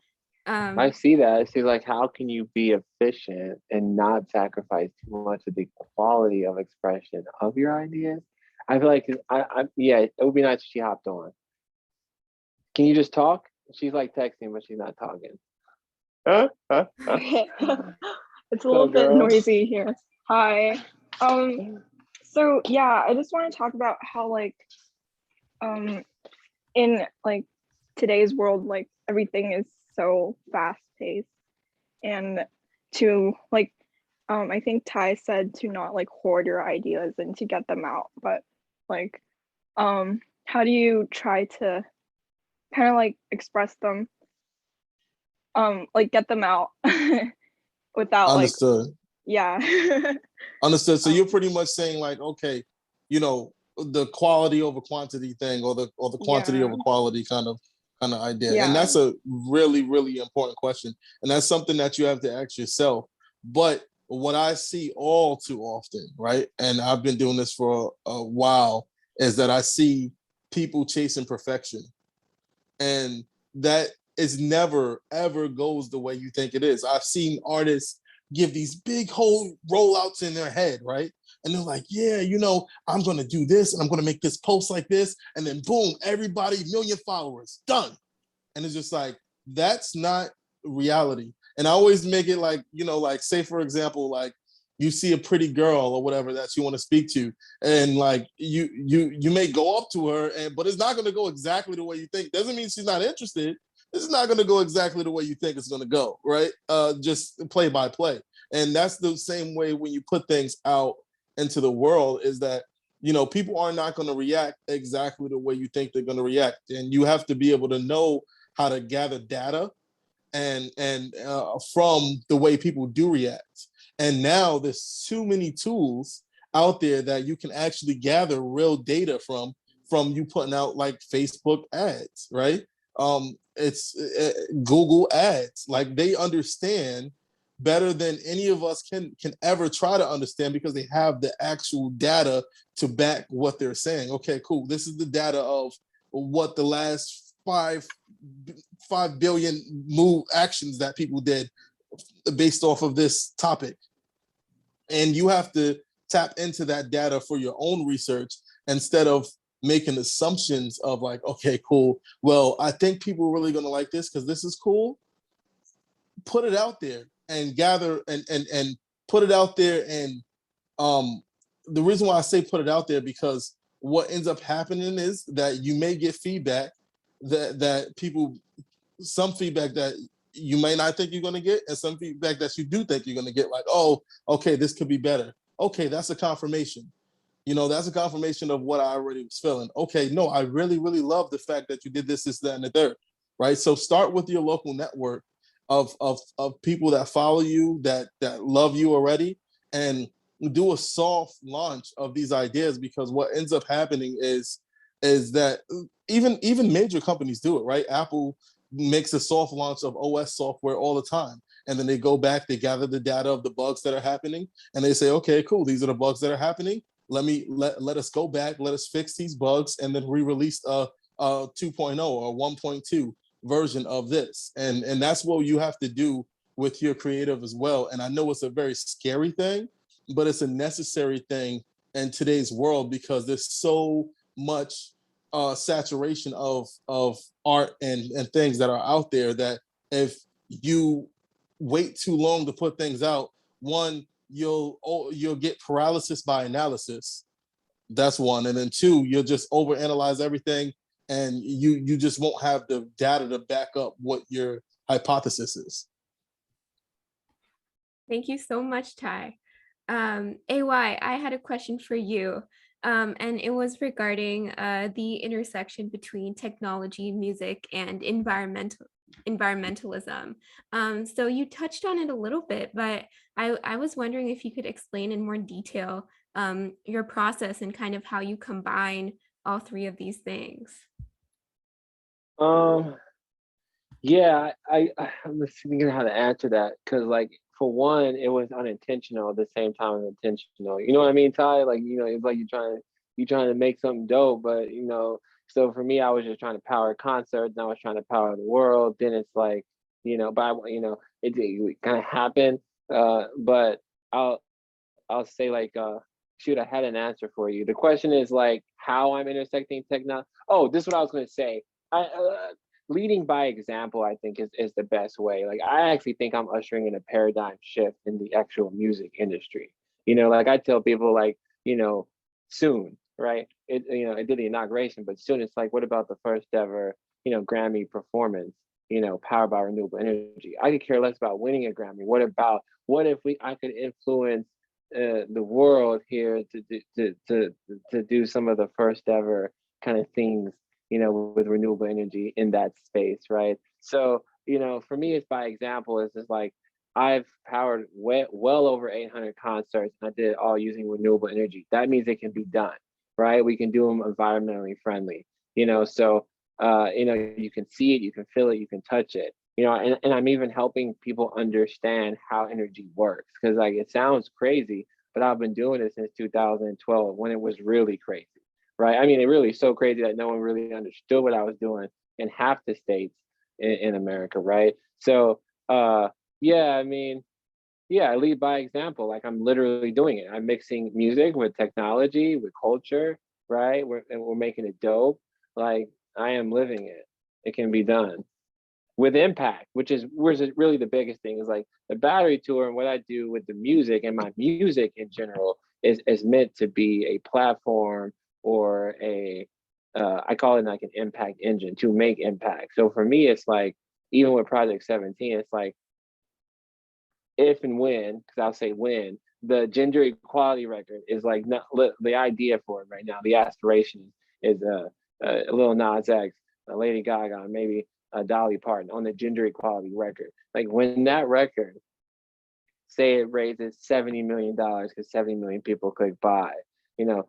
I see that. I see, like, how can you be efficient and not sacrifice too much of the quality of expression of your ideas? I feel like yeah, it would be nice if she hopped on. Can you just talk? She's like texting, but she's not talking. It's a little bit noisy here. Hi. So yeah, I just want to talk about how, like, in like today's world, like everything is so fast paced, and to like I think Ty said to not like hoard your ideas and to get them out, but like how do you try to kind of like express them, like get them out without Understood. like, yeah. Understood. So you're pretty much saying, like, okay, you know, the quality over quantity thing, or the quantity over quality kind of idea. Yeah. And that's a really, really important question. And that's something that you have to ask yourself. But what I see all too often, right, and I've been doing this for a while, is that I see people chasing perfection. And that is never, ever goes the way you think it is. I've seen artists give these big whole rollouts in their head, right? and they're like, yeah, you know, I'm going to do this and I'm going to make this post like this. And then boom, everybody, million followers, done. And it's just like, that's not reality. And I always make it like, you know, like say, for example, like you see a pretty girl or whatever that you want to speak to, and like you may go up to her, but it's not going to go exactly the way you think. Doesn't mean she's not interested. It's not going to go exactly the way you think it's going to go, right? Just play by play. And that's the same way when you put things out into the world, is that, you know, people are not going to react exactly the way you think they're going to react. And you have to be able to know how to gather data and from the way people do react. And now there's too many tools out there that you can actually gather real data from you putting out like Facebook ads, right? It's Google ads. Like they understand better than any of us can ever try to understand, because they have the actual data to back what they're saying. Okay, cool. This is the data of what the last 5 billion move actions that people did based off of this topic. And you have to tap into that data for your own research instead of making assumptions of like, okay, cool. Well, I think people are really going to like this because this is cool. Put it out there and gather and put it out there. And the reason why I say put it out there, because what ends up happening is that you may get feedback that people, some feedback that you may not think you're going to get, and some feedback that you do think you're going to get, like, oh, okay, this could be better. Okay, that's a confirmation. You know, that's a confirmation of what I already was feeling. Okay, no, I really, really love the fact that you did this, that, and the third, right? So start with your local network of people that follow you, that love you already, and do a soft launch of these ideas. Because what ends up happening is that even major companies do it, right? Apple makes a soft launch of OS software all the time. And then they go back, they gather the data of the bugs that are happening, and they say, okay, cool, these are the bugs that are happening. Let us go back, let us fix these bugs, and then re-release a 2.0 or 1.2 version of this. And that's what you have to do with your creative as well. And I know it's a very scary thing, but it's a necessary thing in today's world, because there's so much saturation of art and things that are out there, that if you wait too long to put things out, one, you'll get paralysis by analysis. That's one. And then two, you'll just overanalyze everything, and you just won't have the data to back up what your hypothesis is. Thank you so much, Ty. AY, I had a question for you. And it was regarding the intersection between technology, music, and environmentalism. So you touched on it a little bit, but I was wondering if you could explain in more detail your process and kind of how you combine all three of these things. Yeah, I was thinking how to answer that, because like, for one, it was unintentional at the same time as intentional. You know what I mean, Ty? Like, you know, it's like you're trying to make something dope, but you know, so for me, I was just trying to power concerts, and I was trying to power the world. Then it's like, you know, it kind of happened. But I'll say like, shoot, I had an answer for you. The question is like how I'm intersecting technology. Oh, this is what I was going to say. Leading by example, I think is the best way. Like, I actually think I'm ushering in a paradigm shift in the actual music industry. You know, like I tell people, like, you know, soon, right? It did the inauguration, but soon it's like, what about the first ever, you know, Grammy performance, you know, powered by renewable energy? I could care less about winning a Grammy. What if I could influence the world here to do some of the first ever kind of things, you know, with renewable energy in that space, right? So, you know, for me, it's by example. It's just like, I've powered well over 800 concerts, and I did it all using renewable energy. That means it can be done, right? We can do them environmentally friendly, you know, so, you know, you can see it, you can feel it, you can touch it, you know, and I'm even helping people understand how energy works, because like, it sounds crazy, but I've been doing it since 2012, when it was really crazy. Right. I mean, it really is so crazy that no one really understood what I was doing in half the states in America. Right. So, yeah, I mean, yeah, I lead by example. Like I'm literally doing it. I'm mixing music with technology, with culture, right? And we're making it dope. Like I am living it. It can be done with impact, which is really the biggest thing is like the battery tour and what I do with the music and my music in general is meant to be a platform or I call it like an impact engine to make impact. So for me, it's like, even with Project 17, it's like, if and when, because I'll say when, the gender equality record is like not the idea for it right now. The aspiration is a Lil Nas X, a Lady Gaga, maybe a Dolly Parton on the gender equality record. Like when that record, say it raises $70 million because 70 million people click buy, you know,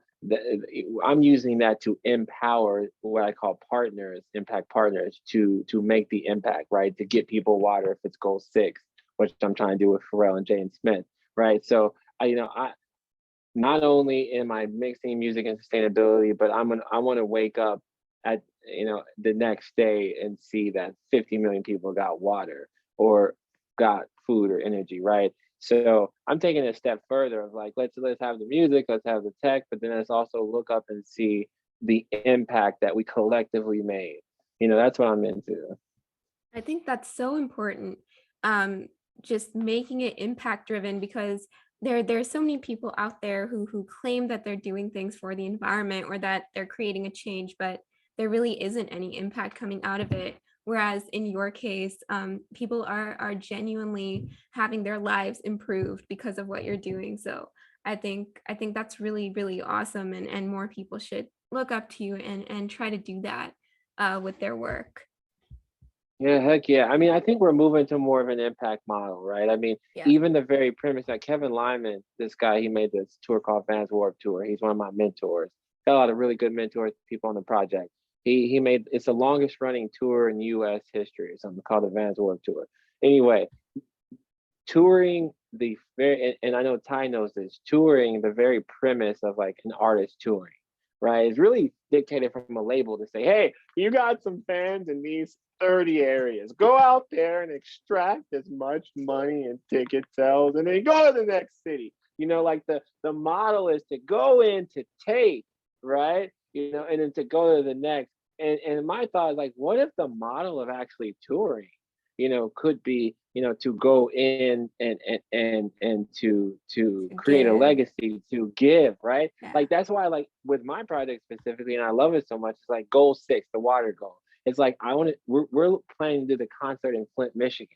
I'm using that to empower what I call partners, impact partners, to make the impact, right? To get people water if it's goal 6, which I'm trying to do with Pharrell and Jane Smith, right? So I not only am I mixing music and sustainability, but I want to wake up at the next day and see that 50 million people got water or got food or energy, right? So I'm taking a step further of like, let's have the music, let's have the tech, but then let's also look up and see the impact that we collectively made. That's what I'm into. I think that's so important. Just making it impact driven, because there's so many people out there who claim that they're doing things for the environment or that they're creating a change, but there really isn't any impact coming out of it. Whereas in your case, people are genuinely having their lives improved because of what you're doing. So I think that's really, really awesome, and more people should look up to you and try to do that with their work. Yeah, heck yeah. I mean, I think we're moving to more of an impact model, right? I mean, even the very premise that Kevin Lyman, this guy, he made this tour called Vans Warped Tour. He's one of my mentors. Got a lot of really good mentors, people on the project. He made, it's the longest running tour in US history or something called the Vans Warped Tour. Anyway, touring the very, and I know Ty knows this, touring the very premise of like an artist touring, right? Is really dictated from a label to say, hey, you got some fans in these 30 areas. Go out there and extract as much money and ticket sales and then go to the next city. Like the model is to go in to take, right? And then to go to the next. And my thought is like, what if the model of actually touring, could be, to go in and to create a legacy, to give, right? Yeah. Like that's why, like with my project specifically, and I love it so much, it's like goal 6, the water goal. It's like we're planning to do the concert in Flint, Michigan.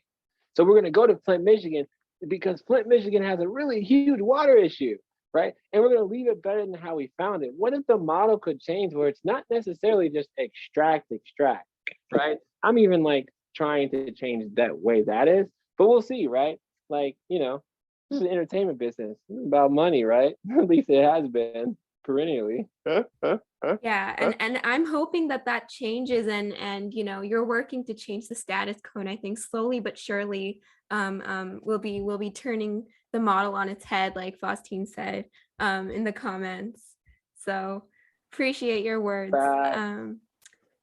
So we're gonna go to Flint, Michigan, because Flint, Michigan has a really huge water issue, right? And we're gonna leave it better than how we found it. What if the model could change where it's not necessarily just extract, right? I'm even like trying to change that way that is, but we'll see, right? Like, this is an entertainment business. It's about money, right? At least it has been perennially. Yeah, and I'm hoping that changes, and you're working to change the status quo. And I think slowly but surely we'll be turning the model on its head, like Faustine said in the comments. So appreciate your words.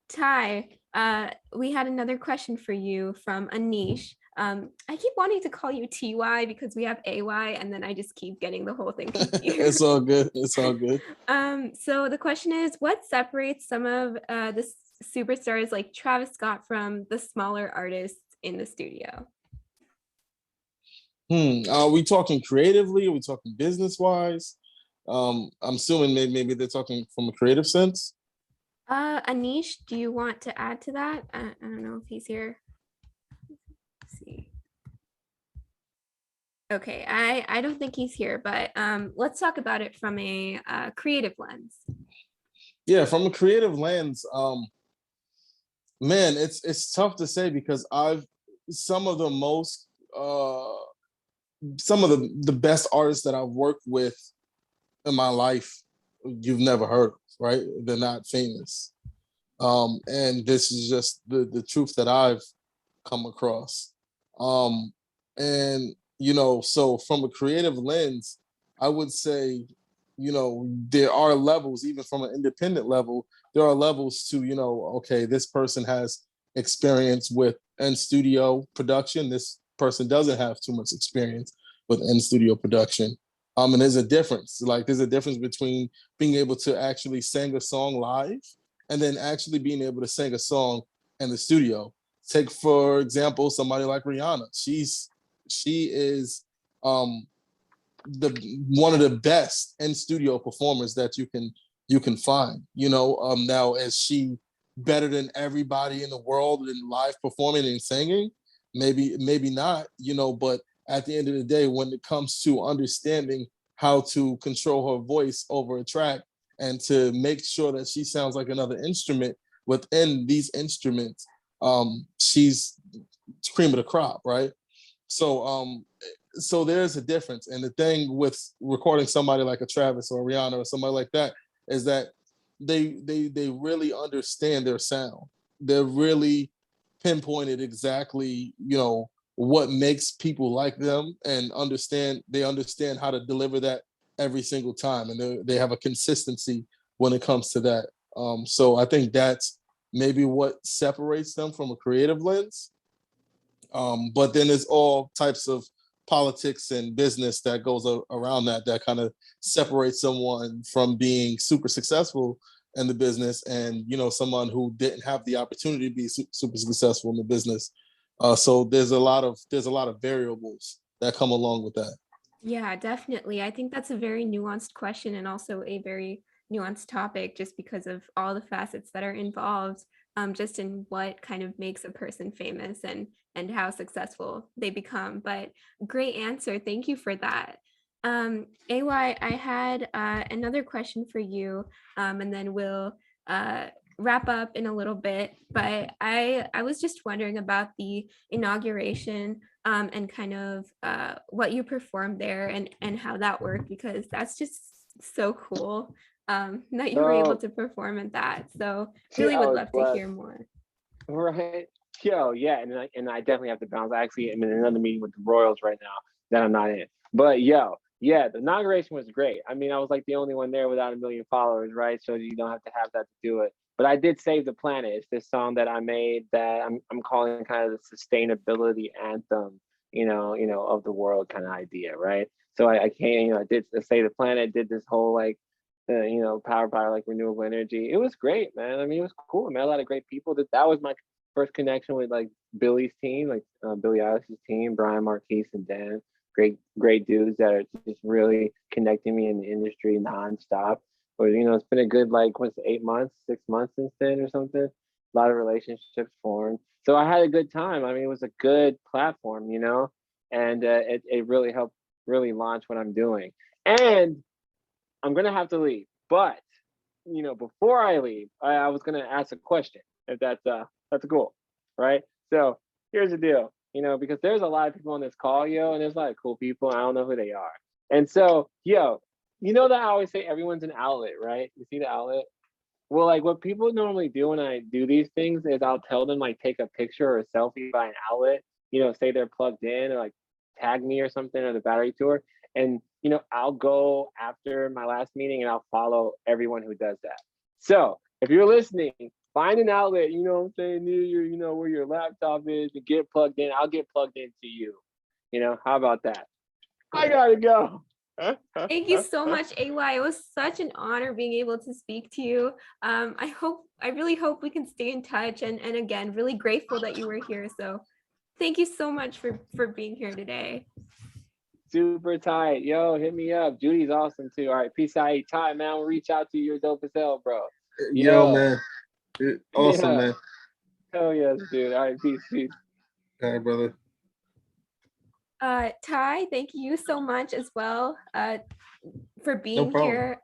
Ty, we had another question for you from Anish. I keep wanting to call you TY because we have AY, and then I just keep getting the whole thing confused. It's all good. It's all good. So the question is, what separates some of the superstars like Travis Scott from the smaller artists in the studio? Are we talking creatively? Are we talking business-wise? I'm assuming maybe they're talking from a creative sense. Anish, do you want to add to that? I don't know if he's here. Let's see. Okay, I don't think he's here, but let's talk about it from a creative lens. Yeah, from a creative lens, man, it's tough to say because some of the best artists that I've worked with in my life, you've never heard of, right? They're not famous. And this is just the truth that I've come across. And, so from a creative lens, I would say, there are levels, even from an independent level, there are levels to, okay, this person has experience with in studio production. This person doesn't have too much experience. with in-studio production. And there's a difference. Like there's a difference between being able to actually sing a song live and then actually being able to sing a song in the studio. Take, for example, somebody like Rihanna. She is one of the best in-studio performers that you can find. Now, is she better than everybody in the world in live performing and singing? Maybe not, but at the end of the day, when it comes to understanding how to control her voice over a track and to make sure that she sounds like another instrument within these instruments, she's cream of the crop, right? So there's a difference. And the thing with recording somebody like a Travis or Rihanna or somebody like that is that they really understand their sound. They're really pinpointed exactly, what makes people like them, and they understand how to deliver that every single time. And they have a consistency when it comes to that. So I think that's maybe what separates them from a creative lens. But then there's all types of politics and business that goes around that kind of separates someone from being super successful in the business and, someone who didn't have the opportunity to be super successful in the business. So there's a lot of variables that come along with that. Yeah, definitely. I think that's a very nuanced question and also a very nuanced topic just because of all the facets that are involved, just in what kind of makes a person famous and how successful they become. But great answer. Thank you for that. AY, I had another question for you, and then we'll wrap up in a little bit. But I was just wondering about the inauguration, and kind of what you performed there and how that worked, because that's just so cool, that you were able to perform at that. So really would love to hear more. Right. Yo, yeah, and I definitely have to bounce. I actually am in another meeting with the Royals right now that I'm not in. But yo, yeah, the inauguration was great. I mean, I was like the only one there without 1 million followers, right? So you don't have to have that to do it. But I did save the planet. It's this song that I made that I'm calling kind of the sustainability anthem, of the world kind of idea, right? So I came, I did save the planet, did this whole like, powered by like renewable energy. It was great, man. I mean, it was cool. I met a lot of great people. That was my first connection with like Billy's team, like Billie Eilish's team, Brian, Marquise, and Dan. Great dudes that are just really connecting me in the industry nonstop. But it's been a good 8 months, 6 months since then or something. A lot of relationships formed. So I had a good time. I mean, it was a good platform, and it really helped really launch what I'm doing. And I'm gonna have to leave, but before I leave, I was gonna ask a question, if that's cool, right? So here's the deal, because there's a lot of people on this call, and there's a lot of cool people. I don't know who they are, and so that I always say everyone's an outlet, right? You see the outlet? Well, like what people normally do when I do these things is I'll tell them take a picture or a selfie by an outlet, say they're plugged in or tag me or something or the battery tour. And, I'll go after my last meeting and I'll follow everyone who does that. So if you're listening, find an outlet, what I'm saying, near your, where your laptop is, and get plugged in. I'll get plugged into you. How about that? I gotta go. Thank you so much, AY. It was such an honor being able to speak to you. I really hope we can stay in touch, and again, really grateful that you were here. So thank you so much for being here today. Super tight. Yo, hit me up. Judy's awesome too. All right, peace out. Ty, man, I'll reach out to you. You're dope as hell, bro. Yo, man. Awesome, man. Hell yes, dude. All right, peace. All right, brother. Ty, thank you so much as well for being here.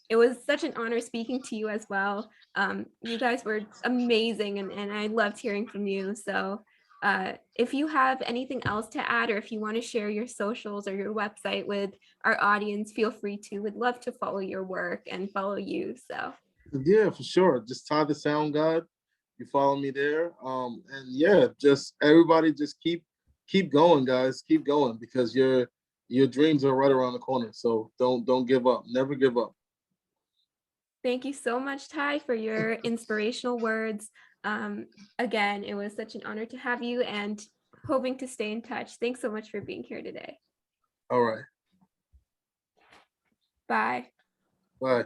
It was such an honor speaking to you as well. You guys were amazing, and I loved hearing from you. So if you have anything else to add, or if you want to share your socials or your website with our audience, feel free to. We'd love to follow your work and follow you. So yeah, for sure. Just TYTHESOUNDGOD. You follow me there. And yeah, just everybody just keep going, guys. Keep going, because your dreams are right around the corner. So don't give up. Never give up. Thank you so much, Ty, for your inspirational words. Again, it was such an honor to have you, and hoping to stay in touch. Thanks so much for being here today. All right. Bye. Bye.